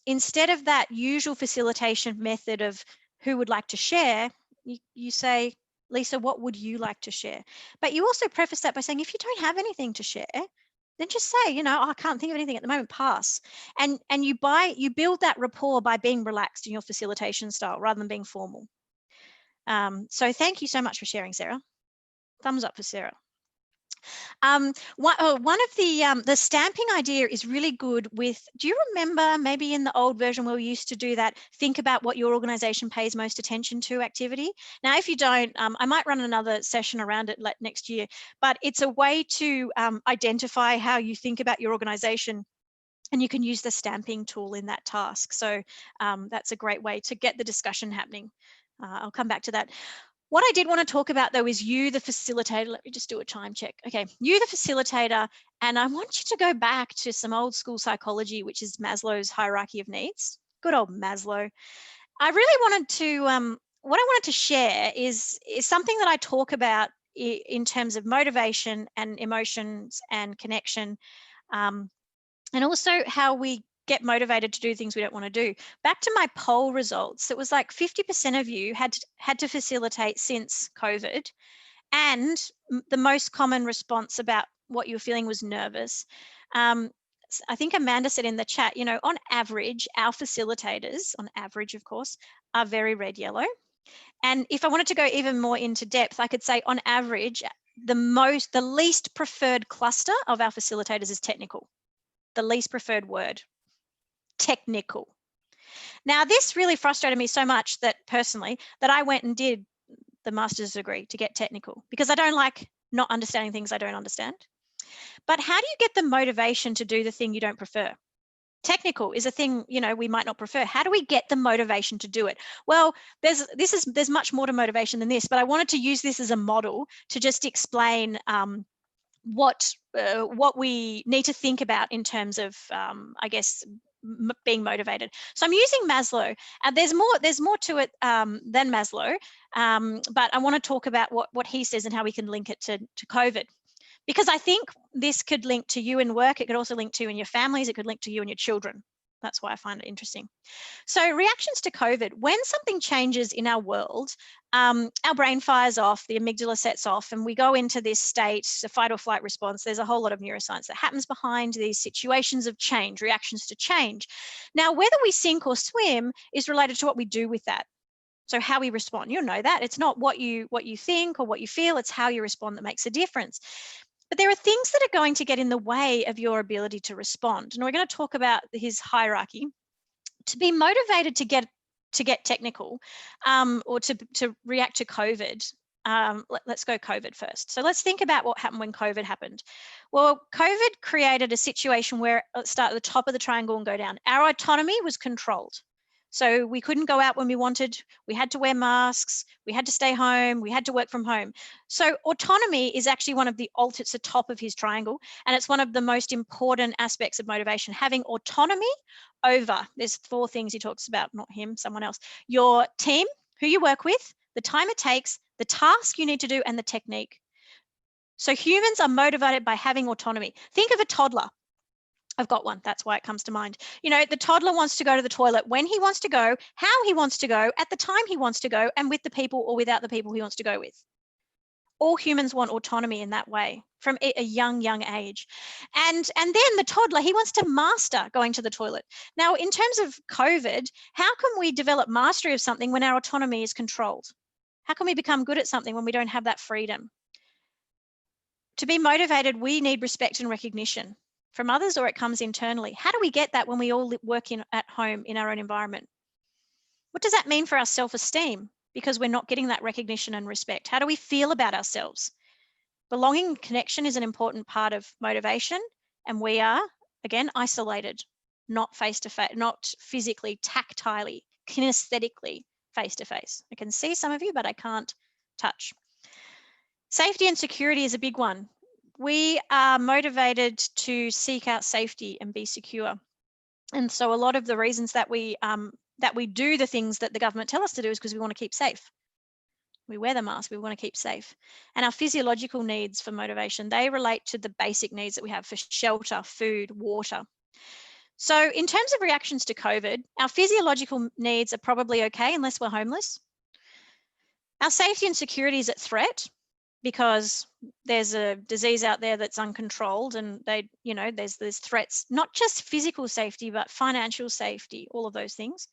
instead of that usual facilitation method of who would like to share, you say, Lisa, what would you like to share? But you also preface that by saying, if you don't have anything to share, then just say, I can't think of anything at the moment, pass. And you build that rapport by being relaxed in your facilitation style rather than being formal. So thank you so much for sharing, Sarah. Thumbs up for Sarah. One of the stamping idea is really good with, do you remember maybe in the old version where we used to do that, think about what your organization pays most attention to activity? Now, if you don't, I might run another session around it next year, but it's a way to identify how you think about your organization, and you can use the stamping tool in that task. So that's a great way to get the discussion happening. I'll come back to that. What I did want to talk about though is you, the facilitator. Let me just do a time check. Okay, you, the facilitator, and I want you to go back to some old school psychology, which is Maslow's hierarchy of needs. Good old Maslow. I really wanted to, what I wanted to share is something that I talk about in terms of motivation and emotions and connection, and also how we get motivated to do things we don't want to do. Back to my poll results, it was like 50% of you had to facilitate since COVID, and the most common response about what you were feeling was nervous. I think Amanda said in the chat, you know, on average, our facilitators, on average, of course, are very red yellow. And if I wanted to go even more into depth, I could say on average, the least preferred cluster of our facilitators is technical. The least preferred word, technical. Now, this really frustrated me so much that personally, that I went and did the master's degree to get technical, because I don't like not understanding things I don't understand. But how do you get the motivation to do the thing you don't prefer? Technical is a thing, you know, we might not prefer. How do we get the motivation to do it? Well, there's much more to motivation than this, but I wanted to use this as a model to just explain what we need to think about in terms of, I guess, being motivated. So I'm using Maslow. There's more to it than Maslow, but I want to talk about what he says and how we can link it to COVID. Because I think this could link to you in work. It could also link to you in your families. It could link to you and your children. That's why I find it interesting. So reactions to COVID, when something changes in our world, our brain fires off, the amygdala sets off, and we go into this state, a fight or flight response. There's a whole lot of neuroscience that happens behind these situations of change, reactions to change. Now, whether we sink or swim is related to what we do with that. So how we respond, you'll know that. It's not what you think or what you feel, it's how you respond that makes a difference. But there are things that are going to get in the way of your ability to respond. And we're going to talk about his hierarchy. To be motivated to get technical, or to react to COVID, let's go COVID first. So let's think about what happened when COVID happened. Well, COVID created a situation where, let's start at the top of the triangle and go down. Our autonomy was controlled. So we couldn't go out when we wanted. We had to wear masks. We had to stay home. We had to work from home. So autonomy is actually one of the it's the top of his triangle, and it's one of the most important aspects of motivation. Having autonomy over, there's 4 things he talks about, not him, someone else. Your team, who you work with, the time it takes, the task you need to do, and the technique. So humans are motivated by having autonomy. Think of a toddler. I've got one, that's why it comes to mind. You know, the toddler wants to go to the toilet when he wants to go, how he wants to go, at the time he wants to go, and with the people or without the people he wants to go with. All humans want autonomy in that way from a young age. And then the toddler, he wants to master going to the toilet. Now, in terms of COVID, how can we develop mastery of something when our autonomy is controlled? How can we become good at something when we don't have that freedom? To be motivated, we need respect and recognition from others, or it comes internally. How do we get that when we all work at home in our own environment? What does that mean for our self-esteem? Because we're not getting that recognition and respect. How do we feel about ourselves? Belonging and connection is an important part of motivation, and we are, again, isolated, not face-to-face, not physically, tactilely, kinesthetically face-to-face. I can see some of you, but I can't touch. Safety and security is a big one. We are motivated to seek out safety and be secure. And so a lot of the reasons that we do the things that the government tell us to do is because we want to keep safe. We wear the mask, we want to keep safe. And our physiological needs for motivation, they relate to the basic needs that we have for shelter, food, water. So in terms of reactions to COVID, our physiological needs are probably okay unless we're homeless. Our safety and security is at threat, because there's a disease out there that's uncontrolled, and there's threats, not just physical safety, but financial safety, all of those things.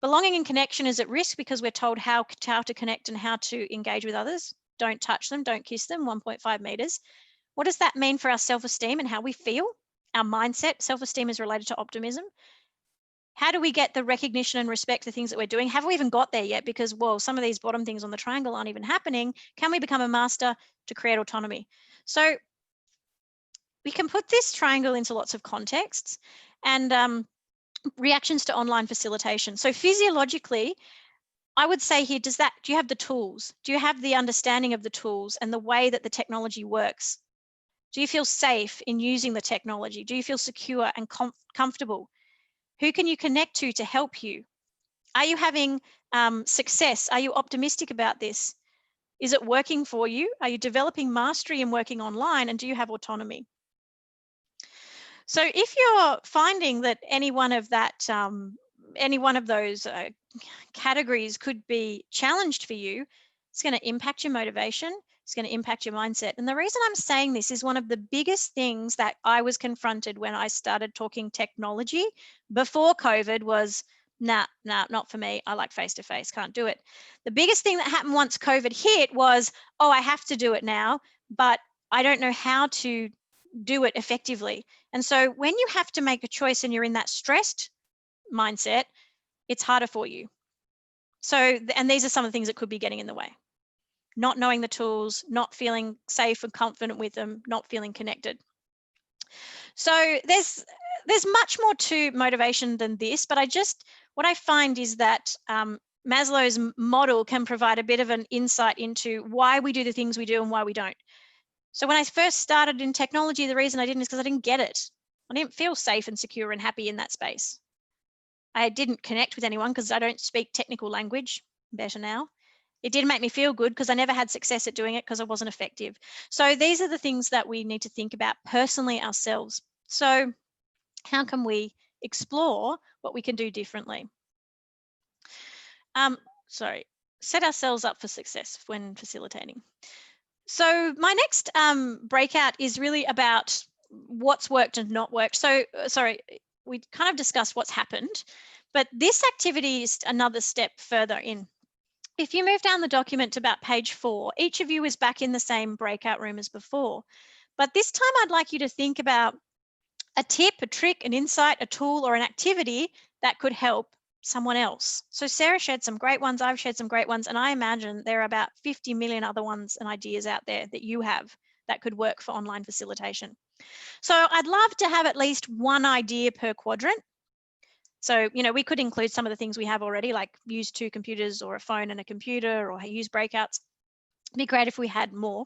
Belonging and connection is at risk because we're told how to connect and how to engage with others. Don't touch them, don't kiss them, 1.5 meters. What does that mean for our self-esteem and how we feel? Our mindset, self-esteem is related to optimism. How do we get the recognition and respect for things that we're doing? Have we even got there yet? Because, well, some of these bottom things on the triangle aren't even happening. Can we become a master to create autonomy? So we can put this triangle into lots of contexts, and reactions to online facilitation. So physiologically, I would say here, do you have the tools? Do you have the understanding of the tools and the way that the technology works? Do you feel safe in using the technology? Do you feel secure and comfortable? Who can you connect to help you? Are you having success? Are you optimistic about this? Is it working for you? Are you developing mastery in working online, and do you have autonomy? So if you're finding that any one of those categories could be challenged for you, it's going to impact your motivation. It's going to impact your mindset. And the reason I'm saying this is one of the biggest things that I was confronted when I started talking technology before COVID was, nah, not for me. I like face-to-face, can't do it. The biggest thing that happened once COVID hit was, oh, I have to do it now, but I don't know how to do it effectively. And so when you have to make a choice and you're in that stressed mindset, it's harder for you. So, and these are some of the things that could be getting in the way. Not knowing the tools, not feeling safe and confident with them, not feeling connected. So there's much more to motivation than this, but what I find is that Maslow's model can provide a bit of an insight into why we do the things we do and why we don't. So when I first started in technology, the reason I didn't is because I didn't get it. I didn't feel safe and secure and happy in that space. I didn't connect with anyone because I don't speak technical language, better now. It didn't make me feel good because I never had success at doing it because I wasn't effective. So these are the things that we need to think about personally ourselves. So how can we explore what we can do differently? Set ourselves up for success when facilitating. So my next breakout is really about what's worked and not worked. So, we kind of discussed what's happened, but this activity is another step further in. If you move down the document to about page 4, each of you is back in the same breakout room as before. But this time I'd like you to think about a tip, a trick, an insight, a tool, or an activity that could help someone else. So Sarah shared some great ones, I've shared some great ones, and I imagine there are about 50 million other ones and ideas out there that you have that could work for online facilitation. So I'd love to have at least one idea per quadrant. So, we could include some of the things we have already, like use 2 computers or a phone and a computer, or use breakouts. It'd be great if we had more.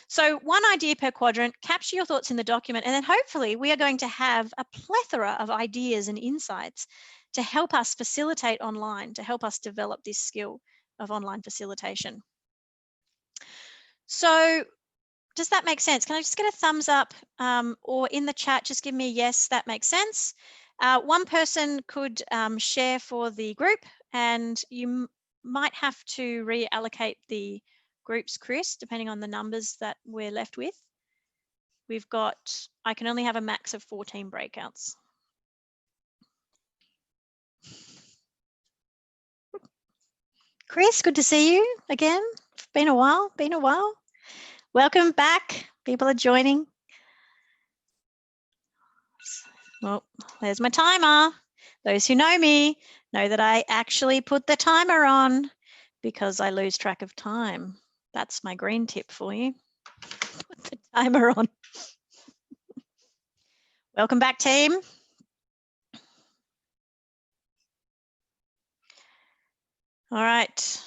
So one idea per quadrant, capture your thoughts in the document, and then hopefully we are going to have a plethora of ideas and insights to help us facilitate online, to help us develop this skill of online facilitation. So does that make sense? Can I just get a thumbs up, or in the chat, just give me a yes, that makes sense. One person could share for the group, and you might have to reallocate the groups, Chris, depending on the numbers that we're left with. I can only have a max of 14 breakouts. Chris, good to see you again. Been a while. Welcome back. People are joining. Well, there's my timer. Those who know me know that I actually put the timer on because I lose track of time. That's my green tip for you. Put the timer on. Welcome back, team. All right.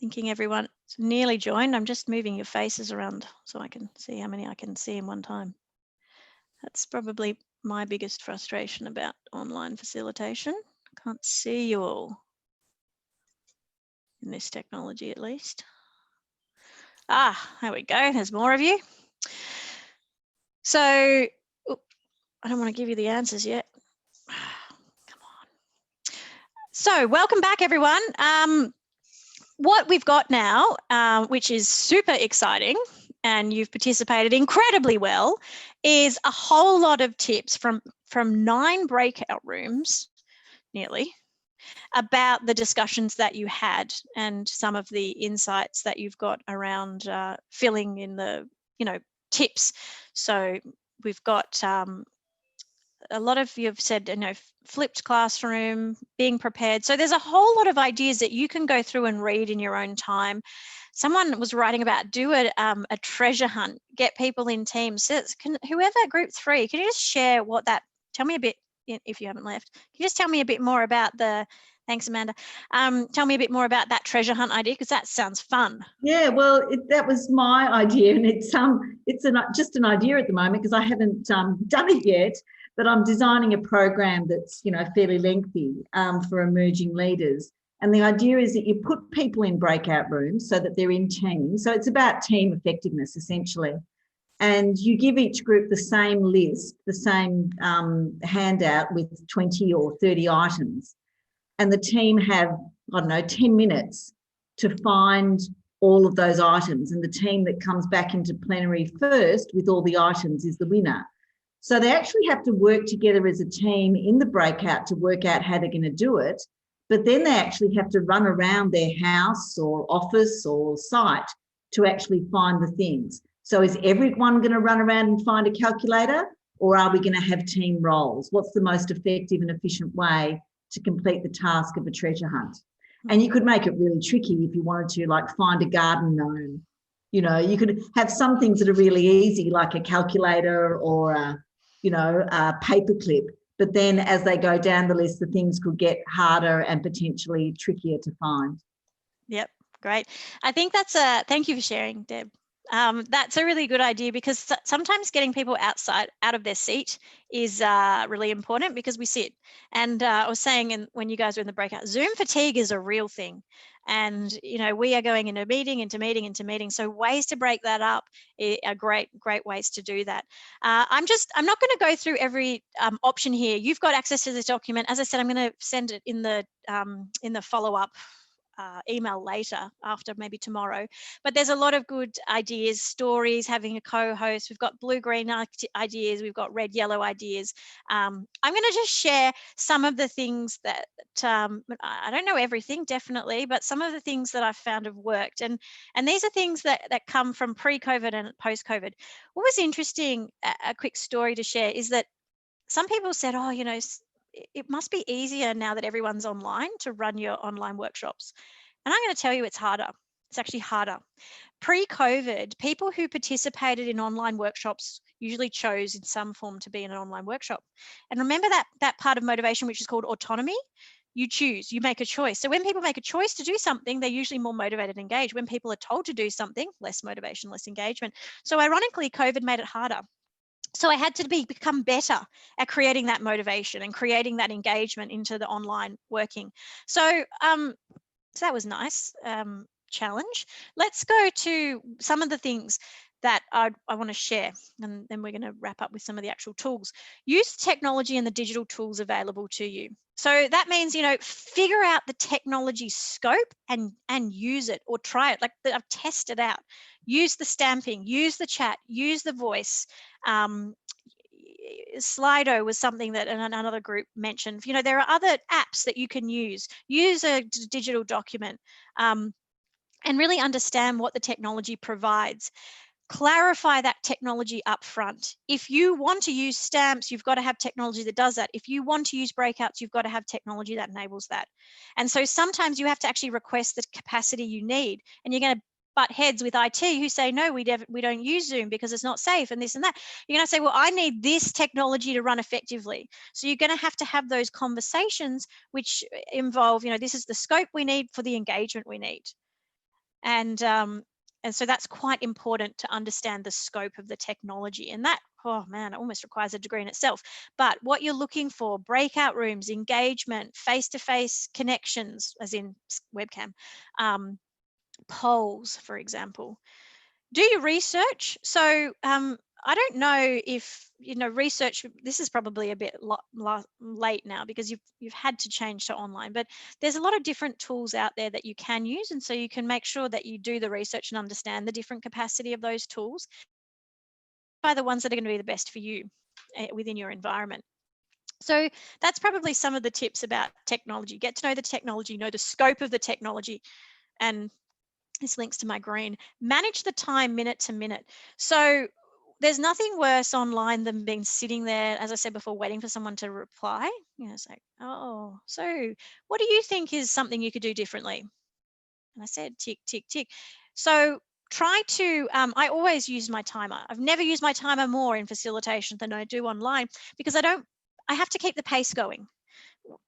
Thinking everyone's nearly joined. I'm just moving your faces around so I can see how many I can see in one time. That's probably my biggest frustration about online facilitation. I can't see you all in this technology, at least. There we go. There's more of you. So I don't want to give you the answers yet. Come on. So welcome back, everyone. What we've got now, which is super exciting, and you've participated incredibly well, is a whole lot of tips from 9 breakout rooms, nearly, about the discussions that you had and some of the insights that you've got around filling in the, tips. So we've got a lot of you have said, flipped classroom, being prepared. So there's a whole lot of ideas that you can go through and read in your own time. Someone was writing about do a treasure hunt, get people in teams. So whoever group 3, can you just share tell me a bit, if you haven't left, can you just tell me a bit more about the Thanks, Amanda. Tell me a bit more about that treasure hunt idea, because that sounds fun. Yeah, well, that was my idea, and it's just an idea at the moment because I haven't done it yet. But I'm designing a program that's fairly lengthy for emerging leaders. And the idea is that you put people in breakout rooms so that they're in teams. So it's about team effectiveness essentially. And you give each group the same list, the same handout with 20 or 30 items. And the team have, 10 minutes to find all of those items. And the team that comes back into plenary first with all the items is the winner. So they actually have to work together as a team in the breakout to work out how they're going to do it. But then they actually have to run around their house or office or site to actually find the things. So is everyone going to run around and find a calculator, or are we going to have team roles? What's the most effective and efficient way to complete the task of a treasure hunt? And you could make it really tricky if you wanted to, like find a garden gnome. You could have some things that are really easy, like a calculator or a paperclip. But then as they go down the list, the things could get harder and potentially trickier to find. Yep, great. I think thank you for sharing, Deb. That's a really good idea, because sometimes getting people out of their seat is really important, because we sit. And I was saying, when you guys were in the breakout, Zoom fatigue is a real thing. And, we are going into meeting. So ways to break that up are great ways to do that. I'm not going to go through every option here. You've got access to this document. As I said, I'm going to send it in the follow-up email later, after maybe tomorrow. But there's a lot of good ideas, stories, having a co-host. We've got blue-green ideas. We've got red-yellow ideas. I'm going to just share some of the things that I don't know everything, definitely, but some of the things that I've found have worked. And these are things that come from pre-COVID and post-COVID. What was interesting, a quick story to share, is that some people said, oh, it must be easier now that everyone's online to run your online workshops. And I'm going to tell you, it's harder. It's actually harder. Pre-COVID, people who participated in online workshops usually chose in some form to be in an online workshop. And remember that part of motivation, which is called autonomy. You choose, you make a choice. So when people make a choice to do something, they're usually more motivated and engaged. When people are told to do something, less motivation, less engagement. So ironically, COVID made it harder. So I had to become better at creating that motivation and creating that engagement into the online working. So that was nice challenge. Let's go to some of the things that I want to share, and then we're going to wrap up with some of the actual tools. Use technology and the digital tools available to you. So that means, figure out the technology scope and use it, or try it. Like I've tested out. Use the stamping, use the chat, use the voice. Slido was something that another group mentioned. There are other apps that you can use. Use a digital document and really understand what the technology provides. Clarify that technology up front. If you want to use stamps, you've got to have technology that does that. If you want to use breakouts, you've got to have technology that enables that. And so sometimes you have to actually request the capacity you need, and you're going to butt heads with IT who say, no, we don't use Zoom because it's not safe and this and that. You're going to say, well, I need this technology to run effectively. So you're going to have those conversations which involve, this is the scope we need for the engagement we need. And so that's quite important to understand the scope of the technology. And that, oh man, it almost requires a degree in itself. But what you're looking for, breakout rooms, engagement, face-to-face connections, as in webcam, polls, for example. Do your research. So I don't know if, research, this is probably a bit late now because you've had to change to online, but there's a lot of different tools out there that you can use. And so you can make sure that you do the research and understand the different capacity of those tools by the ones that are going to be the best for you within your environment. So that's probably some of the tips about technology. Get to know the technology, know the scope of the technology, and this links to my green. Manage the time minute to minute. So there's nothing worse online than being sitting there, as I said before, waiting for someone to reply. It's like, oh, so what do you think is something you could do differently? And I said, tick, tick, tick. So try to, I always use my timer. I've never used my timer more in facilitation than I do online, because I have to keep the pace going.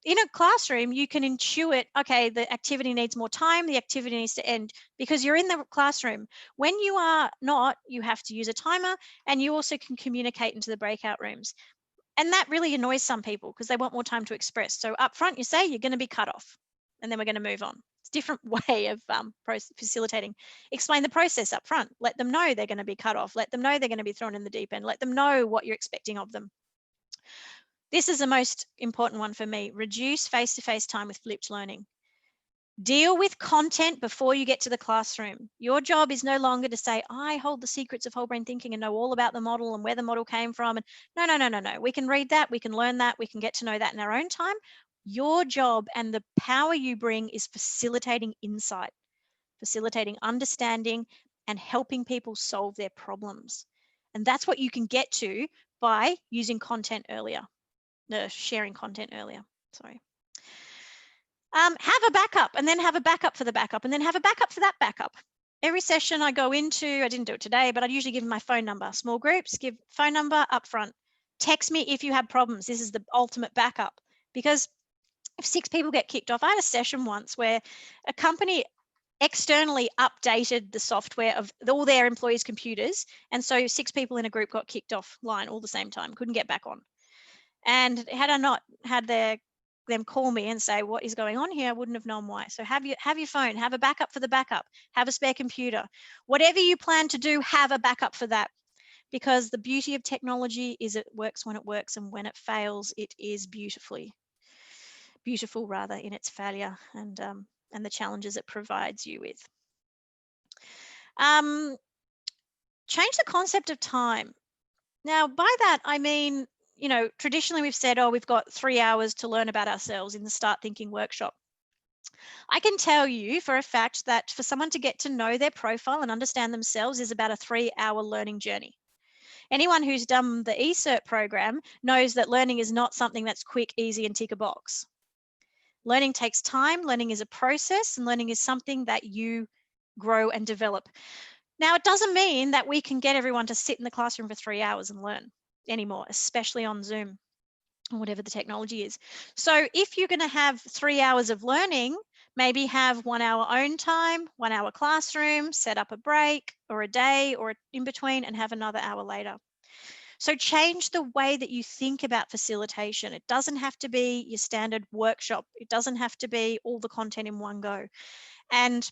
in a classroom, you can intuit, okay, the activity needs more time, the activity needs to end, because you're in the classroom. When you are not, you have to use a timer, and you also can communicate into the breakout rooms. And that really annoys some people because they want more time to express. So up front, you say you're going to be cut off, and then we're going to move on. It's a different way of facilitating. Explain the process up front. Let them know they're going to be cut off. Let them know they're going to be thrown in the deep end. Let them know what you're expecting of them. This is the most important one for me. Reduce face-to-face time with flipped learning. Deal with content before you get to the classroom. Your job is no longer to say, I hold the secrets of whole brain thinking and know all about the model and where the model came from. And no. We can read that, we can learn that, we can get to know that in our own time. Your job and the power you bring is facilitating insight, facilitating understanding, and helping people solve their problems. And that's what you can get to by using content earlier. Sharing content earlier, sorry. Have a backup, and then have a backup for the backup, and then have a backup for that backup. Every session I go into, I didn't do it today, but I'd usually give them my phone number. Small groups, give phone number up front. Text me if you have problems. This is the ultimate backup, because if 6 people get kicked off, I had a session once where a company externally updated the software of all their employees' computers, and so 6 people in a group got kicked offline all the same time, couldn't get back on. And had I not had them call me and say what is going on here, I wouldn't have known why. So have your phone, have a backup for the backup, have a spare computer. Whatever you plan to do, have a backup for that, because the beauty of technology is it works when it works, and when it fails, it is beautiful rather in its failure and the challenges it provides you with. Change the concept of time. Now, by that, I mean, traditionally we've said, oh, we've got 3 hours to learn about ourselves in the Start Thinking workshop. I can tell you for a fact that for someone to get to know their profile and understand themselves is about a 3-hour learning journey. Anyone who's done the eCert program knows that learning is not something that's quick, easy, and tick a box. Learning takes time, learning is a process, and learning is something that you grow and develop. Now, it doesn't mean that we can get everyone to sit in the classroom for 3 hours and learn anymore, especially on Zoom or whatever the technology is. So if you're going to have 3 hours of learning, maybe have 1 hour own time, 1 hour classroom, set up a break or a day or in between, and have another hour later. So change the way that you think about facilitation. It doesn't have to be your standard workshop. It doesn't have to be all the content in one go. And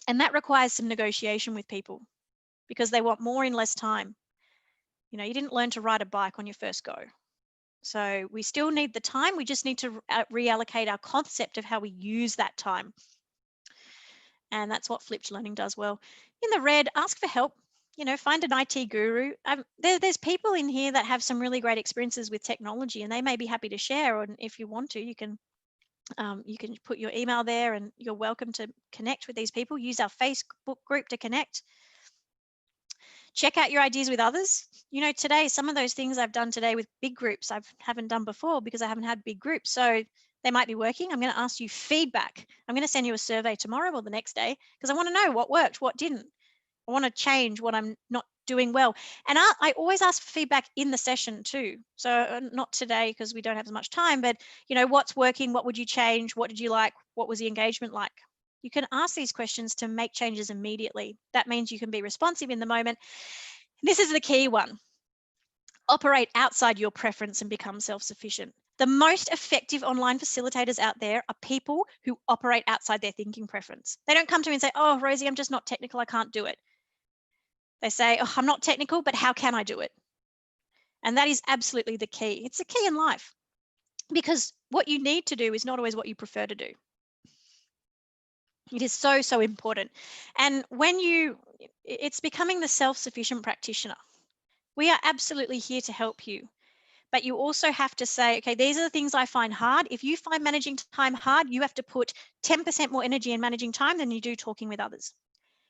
that requires some negotiation with people, because they want more in less time. You didn't learn to ride a bike on your first go. So we still need the time. We just need to reallocate our concept of how we use that time. And that's what flipped learning does well. In the red, ask for help. Find an IT guru. There's people in here that have some really great experiences with technology, and they may be happy to share. And if you want to, you can put your email there, and you're welcome to connect with these people. Use our Facebook group to connect. Check out your ideas with others. Today, some of those things I've done today with big groups, I haven't done before because I haven't had big groups. So they might be working. I'm going to ask you feedback. I'm going to send you a survey tomorrow or the next day, because I want to know what worked, what didn't. I want to change what I'm not doing well. And I always ask for feedback in the session too. So not today because we don't have as much time, but what's working, what would you change, what did you like, what was the engagement like? You can ask these questions to make changes immediately. That means you can be responsive in the moment. This is the key one. Operate outside your preference and become self-sufficient. The most effective online facilitators out there are people who operate outside their thinking preference. They don't come to me and say, oh, Rosie, I'm just not technical, I can't do it. They say, oh, I'm not technical, but how can I do it? And that is absolutely the key. It's the key in life, because what you need to do is not always what you prefer to do. It is so, so important. And it's becoming the self-sufficient practitioner. We are absolutely here to help you. But you also have to say, okay, these are the things I find hard. If you find managing time hard, you have to put 10% more energy in managing time than you do talking with others.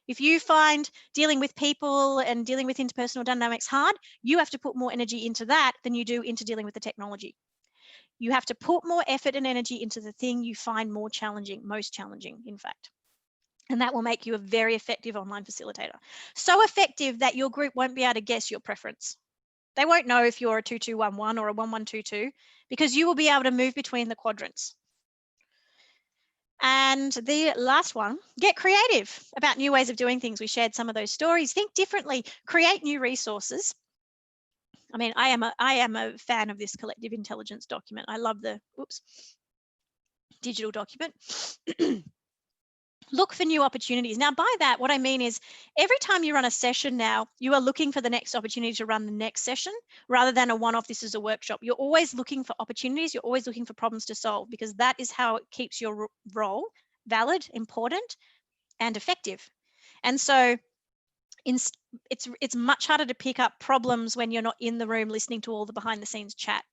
If you find dealing with people and dealing with interpersonal dynamics hard, you have to put more energy into that than you do into dealing with the technology. You have to put more effort and energy into the thing you find more challenging, most challenging, in fact. And that will make you a very effective online facilitator. So effective that your group won't be able to guess your preference. They won't know if you're a 2211 or a 1122 because you will be able to move between the quadrants. And the last one, get creative about new ways of doing things. We shared some of those stories. Think differently, create new resources. I mean, I am a fan of this collective intelligence document. I love the digital document. Look for new opportunities. Now, by that, what I mean is every time you run a session now, you are looking for the next opportunity to run the next session rather than a one-off, this is a workshop. You're always looking for opportunities. You're always looking for problems to solve because that is how it keeps your role valid, important, and effective. And so it's much harder to pick up problems when you're not in the room listening to all the behind the scenes chat.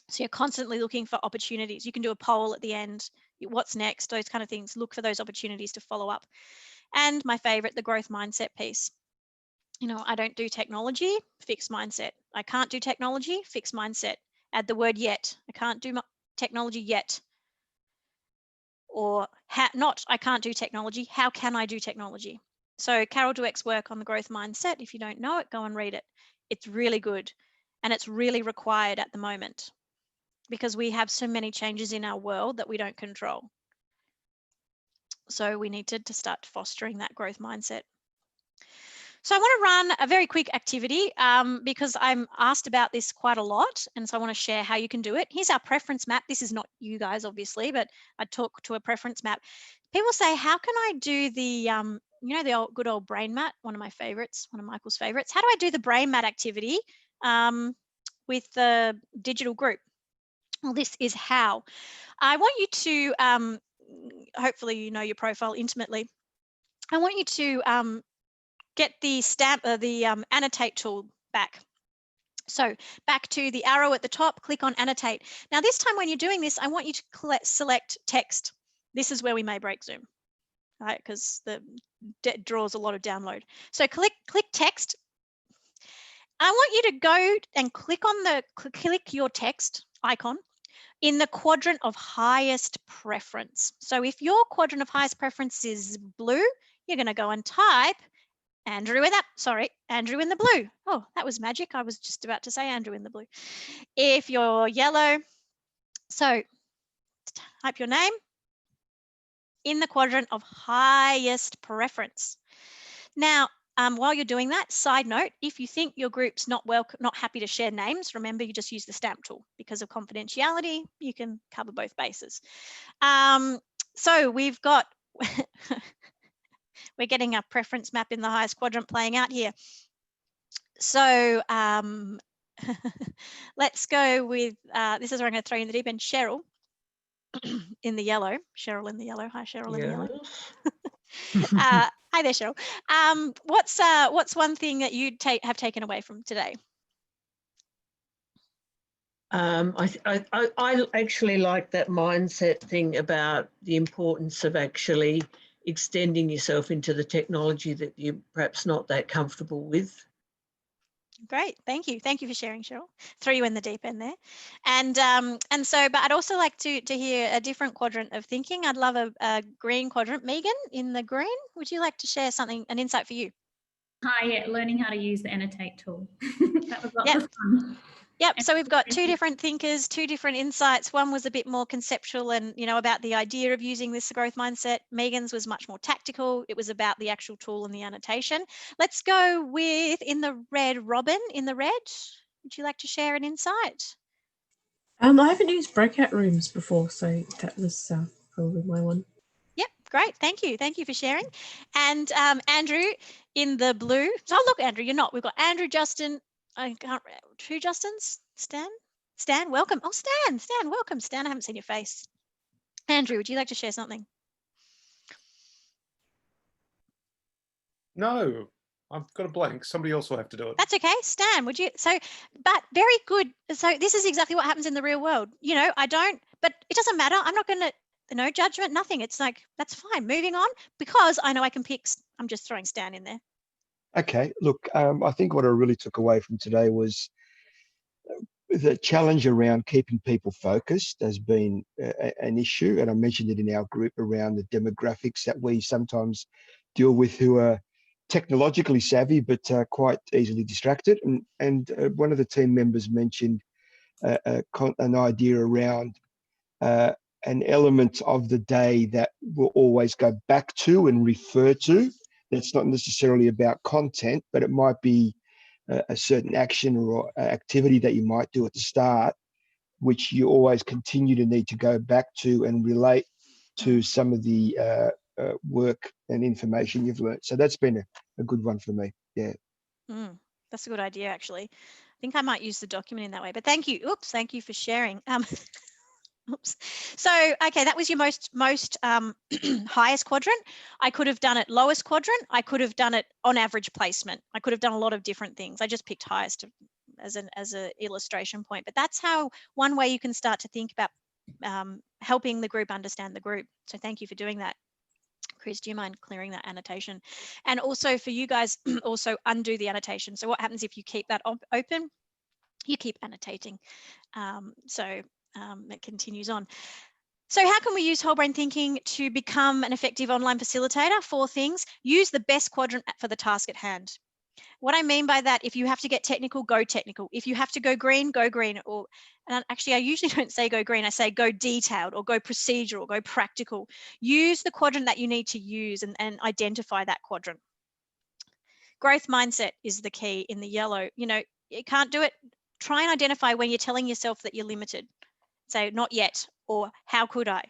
So you're constantly looking for opportunities. You can do a poll at the end. What's next? Those kind of things. Look for those opportunities to follow up. And my favorite, the growth mindset piece. You know, I don't do technology, fixed mindset. I can't do technology, fixed mindset. Add the word yet. I can't do technology yet. Or I can't do technology. How can I do technology? So Carol Dweck's work on the growth mindset, if you don't know it, go and read it. It's really good. And it's really required at the moment, because we have so many changes in our world that we don't control. So we need to start fostering that growth mindset. So I want to run a very quick activity because I'm asked about this quite a lot. And so I want to share how you can do it. Here's our preference map. This is not you guys, obviously, but I talk to a preference map. People say, how can I do the, you know, the old, good old brain mat, one of my favorites, one of Michael's favorites. How do I do the brain mat activity with the digital group? Well, this is how. I want you to, hopefully you know your profile intimately. I want you to get the annotate tool back. So back to the arrow at the top, click on annotate. Now this time when you're doing this, I want you to select text. This is where we may break Zoom, right? Because it draws a lot of download. So click text. I want you to go and click your text icon in the quadrant of highest preference. So if your quadrant of highest preference is blue, you're going to go and type Andrew in the blue. Oh, that was magic. I was just about to say Andrew in the blue. If you're yellow, so type your name in the quadrant of highest preference. Now, while you're doing that, side note, if you think your group's not happy to share names, remember you just use the stamp tool. Because of confidentiality, you can cover both bases. So we've got, we're getting a preference map in the highest quadrant playing out here. So let's go with, this is where I'm going to throw you in the deep end, Cheryl in the yellow. Cheryl in the yellow. Hi, Cheryl in the yellow. Hi there, Cheryl. What's one thing that you have taken away from today? I actually like that mindset thing about the importance of actually extending yourself into the technology that you're perhaps not that comfortable with. Great, thank you. Thank you for sharing, Cheryl. Throw you in the deep end there. And so, but I'd also like to hear a different quadrant of thinking. I'd love a green quadrant. Megan, in the green, would you like to share something, an insight for you? Hi, yeah, learning how to use the annotate tool. That was lots of fun. Yep, so we've got two different thinkers, two different insights. One was a bit more conceptual and, you know, about the idea of using this growth mindset. Megan's was much more tactical. It was about the actual tool and the annotation. Let's go with, in the red, Robin, in the red. Would you like to share an insight? I haven't used breakout rooms before, so that was probably my one. Yep, great. Thank you. Thank you for sharing. And Andrew, in the blue. So look, Andrew, you're not. We've got Andrew, Justin. I can't. Two Justins. Stan, welcome. Oh, Stan, welcome. Stan, I haven't seen your face. Andrew, would you like to share something? No, I've got a blank. Somebody else will have to do it. That's okay. Stan, would you? So, but very good. So this is exactly what happens in the real world. You know, I don't, but it doesn't matter. I'm not going to, no judgment, nothing. It's like, that's fine. Moving on, because I know I can pick. I'm just throwing Stan in there. Okay, look, I think what I really took away from today was the challenge around keeping people focused has been an issue, and I mentioned it in our group around the demographics that we sometimes deal with, who are technologically savvy, but quite easily distracted. And one of the team members mentioned an idea around an element of the day that we'll always go back to and refer to. That's not necessarily about content, but it might be a certain action or activity that you might do at the start, which you always continue to need to go back to and relate to some of the work and information you've learned. So that's been a good one for me. Yeah. That's a good idea, actually. I think I might use the document in that way, but thank you. Oops, thank you for sharing. Oops. So, okay, that was your most highest quadrant. I could have done it lowest quadrant. I could have done it on average placement. I could have done a lot of different things. I just picked highest as an illustration point, but that's how one way you can start to think about helping the group understand the group. So thank you for doing that. Chris, do you mind clearing that annotation? And also for you guys, also undo the annotation. So what happens if you keep that open? You keep annotating. It continues on. So how can we use whole brain thinking to become an effective online facilitator? 4 things. Use the best quadrant for the task at hand. What I mean by that, if you have to get technical, go technical. If you have to go green, go green. And actually, I usually don't say go green. I say go detailed or go procedural, go practical. Use the quadrant that you need to use and identify that quadrant. Growth mindset is the key in the yellow. You know, you can't do it. Try and identify when you're telling yourself that you're limited. Say, not yet, or how could I?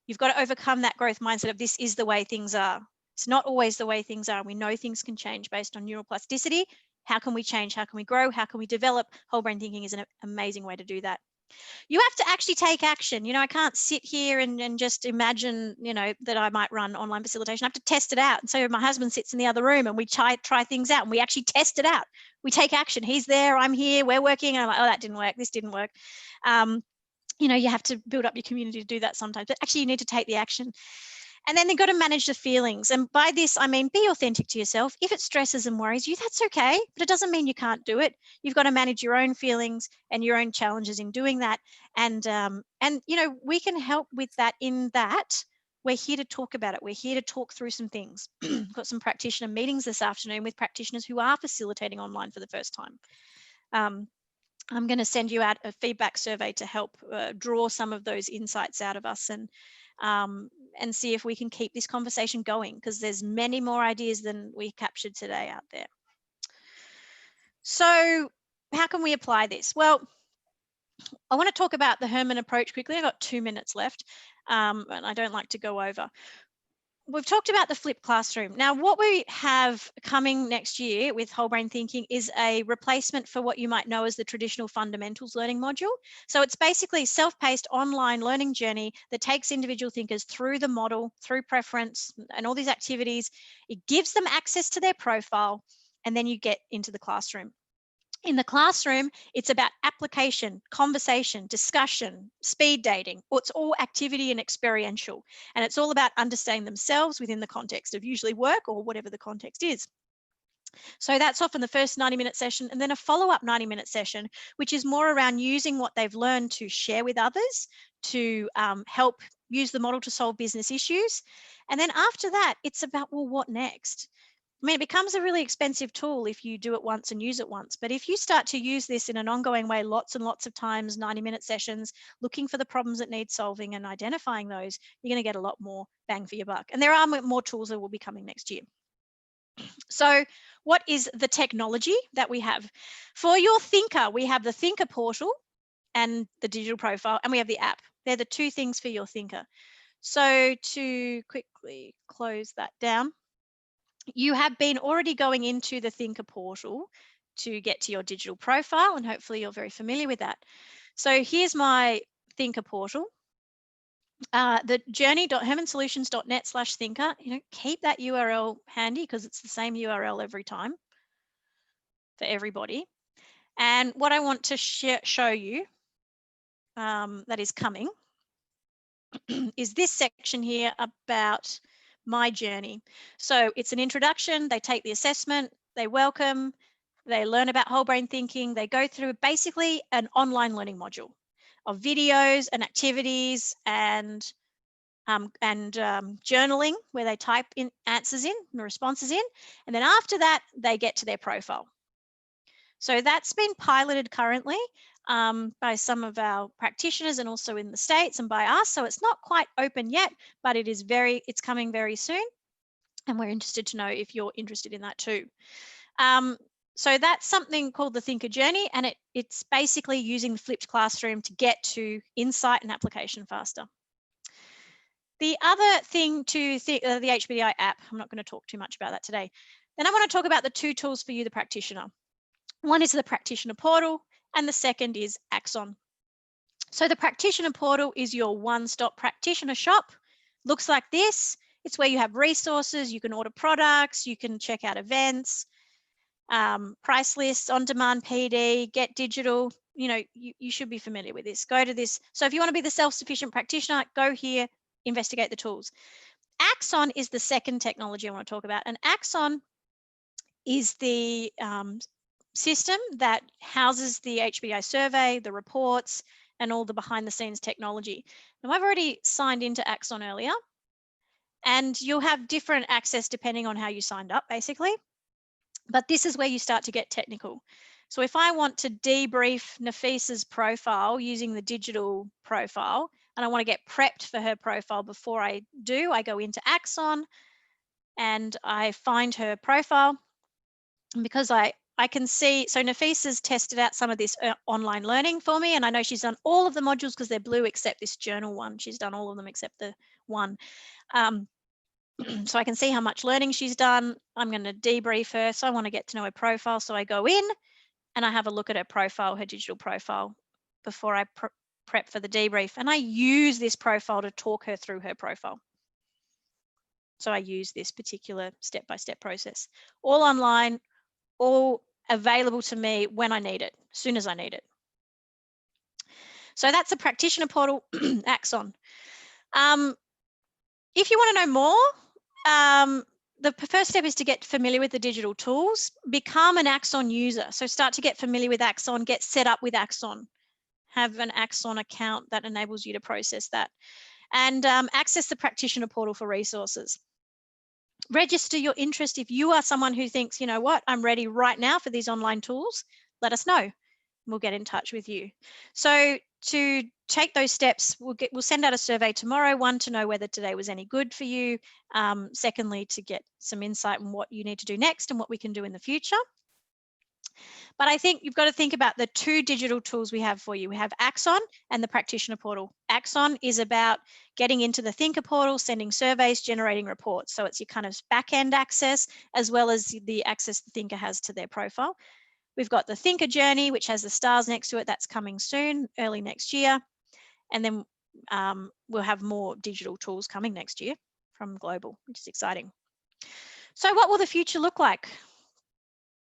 You've got to overcome that growth mindset of this is the way things are. It's not always the way things are. We know things can change based on neuroplasticity. How can we change? How can we grow? How can we develop? Whole brain thinking is an amazing way to do that. You have to actually take action. You know, I can't sit here and just imagine, you know, that I might run online facilitation. I have to test it out. And so my husband sits in the other room and we try things out and we actually test it out. We take action. He's there, I'm here, we're working. And I'm like, oh, that didn't work. This didn't work. You know, you have to build up your community to do that sometimes, but actually you need to take the action. And then they've got to manage the feelings. And by this, I mean, be authentic to yourself. If it stresses and worries you, that's okay, but it doesn't mean you can't do it. You've got to manage your own feelings and your own challenges in doing that. And you know, we can help with that in that we're here to talk about it. We're here to talk through some things. We've got some practitioner meetings this afternoon with practitioners who are facilitating online for the first time. I'm going to send you out a feedback survey to help draw some of those insights out of us and see if we can keep this conversation going, because there's many more ideas than we captured today out there. So how can we apply this? Well, I want to talk about the Herrmann approach quickly. I've got 2 minutes left and I don't like to go over. We've talked about the flipped classroom. Now, what we have coming next year with whole brain thinking is a replacement for what you might know as the traditional fundamentals learning module. So it's basically a self-paced online learning journey that takes individual thinkers through the model, through preference and all these activities. It gives them access to their profile, and then you get into the classroom. In the classroom, it's about application, conversation, discussion, speed dating. It's all activity and experiential. And it's all about understanding themselves within the context of usually work or whatever the context is. So that's often the first 90-minute session, and then a follow-up 90-minute session, which is more around using what they've learned to share with others, to help use the model to solve business issues. And then after that, it's about, well, what next? I mean, it becomes a really expensive tool if you do it once and use it once. But if you start to use this in an ongoing way, lots and lots of times, 90-minute sessions, looking for the problems that need solving and identifying those, you're going to get a lot more bang for your buck. And there are more tools that will be coming next year. So what is the technology that we have? For your thinker, we have the thinker portal and the digital profile, and we have the app. They're the 2 things for your thinker. So to quickly close that down, you have been already going into the Thinker portal to get to your digital profile, and hopefully you're very familiar with that. So here's my Thinker portal. The journey.hermannsolutions.net/thinker. You know, keep that URL handy because it's the same URL every time for everybody. And what I want to show you that is coming is this section here about my journey. So it's an introduction, they take the assessment, they welcome, they learn about whole brain thinking, they go through basically an online learning module of videos and activities and journaling, where they type in answers in, the responses in, and then after that, they get to their profile. So that's been piloted currently by some of our practitioners and also in the States and by us. So it's not quite open yet, but it's coming very soon. And we're interested to know if you're interested in that too. So that's something called the Thinker Journey, and it's basically using the flipped classroom to get to insight and application faster. The other thing to the HBDI app, I'm not going to talk too much about that today. Then I want to talk about the two tools for you, the practitioner. One is the practitioner portal, and the second is Axon. So the practitioner portal is your one-stop practitioner shop. Looks like this. It's where you have resources, you can order products, you can check out events, price lists, on-demand PD, get digital. You know, you should be familiar with this. Go to this. So if you want to be the self-sufficient practitioner, go here, investigate the tools. Axon is the second technology I want to talk about, and Axon is the system that houses the HBDI survey, the reports, and all the behind-the-scenes technology. Now, I've already signed into Axon earlier, and you'll have different access depending on how you signed up, basically. But this is where you start to get technical. So if I want to debrief Nafisa's profile using the digital profile, and I want to get prepped for her profile before I do, I go into Axon and I find her profile. And because I can see, so Nafisa's tested out some of this online learning for me, and I know she's done all of the modules because they're blue except this journal one. She's done all of them except the one. So I can see how much learning she's done. I'm going to debrief her. So I want to get to know her profile. So I go in and I have a look at her profile, her digital profile, before I prep for the debrief. And I use this profile to talk her through her profile. So I use this particular step-by-step process, all online, all available to me when I need it, as soon as I need it. So that's a practitioner portal, Axon. If you want to know more, the first step is to get familiar with the digital tools, become an Axon user. So start to get familiar with Axon, get set up with Axon, have an Axon account that enables you to process that, and access the practitioner portal for resources. Register your interest. If you are someone who thinks, you know what, I'm ready right now for these online tools, let us know. We'll get in touch with you. So to take those steps, we'll send out a survey tomorrow, one, to know whether today was any good for you. Secondly, to get some insight on what you need to do next and what we can do in the future. But I think you've got to think about the two digital tools we have for you. We have Axon and the practitioner portal. Axon is about getting into the Thinker portal, sending surveys, generating reports. So it's your kind of back-end access, as well as the access the Thinker has to their profile. We've got the Thinker Journey, which has the stars next to it. That's coming soon, early next year. And then we'll have more digital tools coming next year from Global, which is exciting. So what will the future look like?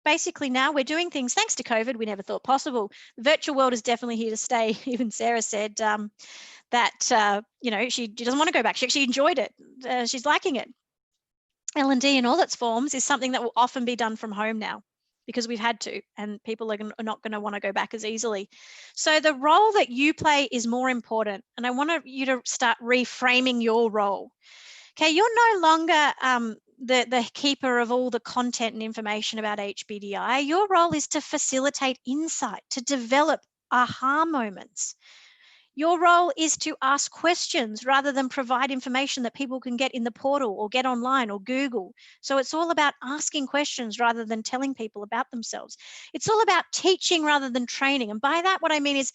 Basically now we're doing things, thanks to COVID, we never thought possible. The virtual world is definitely here to stay. Even Sarah said that, you know, she doesn't want to go back. She actually enjoyed it. She's liking it. L&D in all its forms is something that will often be done from home now, because we've had to, and people are not going to want to go back as easily. So the role that you play is more important, and I want you to start reframing your role. Okay, you're no longer the keeper of all the content and information about HBDI. Your role is to facilitate insight, to develop aha moments. Your role is to ask questions rather than provide information that people can get in the portal or get online or Google. So it's all about asking questions rather than telling people about themselves. It's all about teaching rather than training. And by that, what I mean is,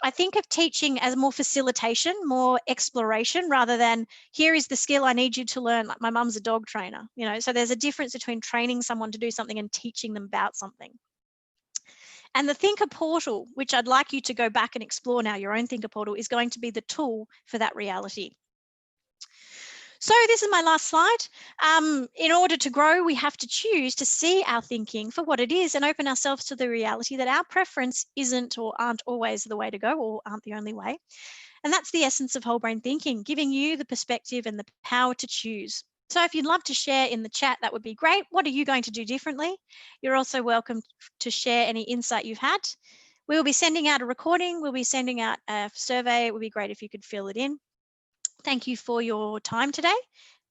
I think of teaching as more facilitation, more exploration, rather than here is the skill I need you to learn. Like my mum's a dog trainer, you know, so there's a difference between training someone to do something and teaching them about something. And the Thinker portal, which I'd like you to go back and explore now, your own Thinker portal, is going to be the tool for that reality. So this is my last slide. In order to grow, we have to choose to see our thinking for what it is and open ourselves to the reality that our preference isn't or aren't always the way to go, or aren't the only way. And that's the essence of whole brain thinking, giving you the perspective and the power to choose. So if you'd love to share in the chat, that would be great. What are you going to do differently? You're also welcome to share any insight you've had. We will be sending out a recording. We'll be sending out a survey. It would be great if you could fill it in. thank you for your time today.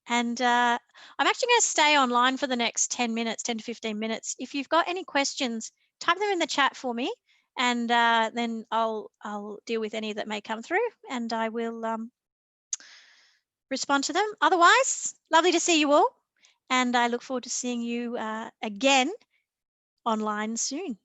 And I'm actually going to stay online for the next 10 minutes, 10 to 15 minutes. If you've got any questions, type them in the chat for me, and then I'll deal with any that may come through, and I will respond to them. Otherwise, lovely to see you all, and I look forward to seeing you again online soon.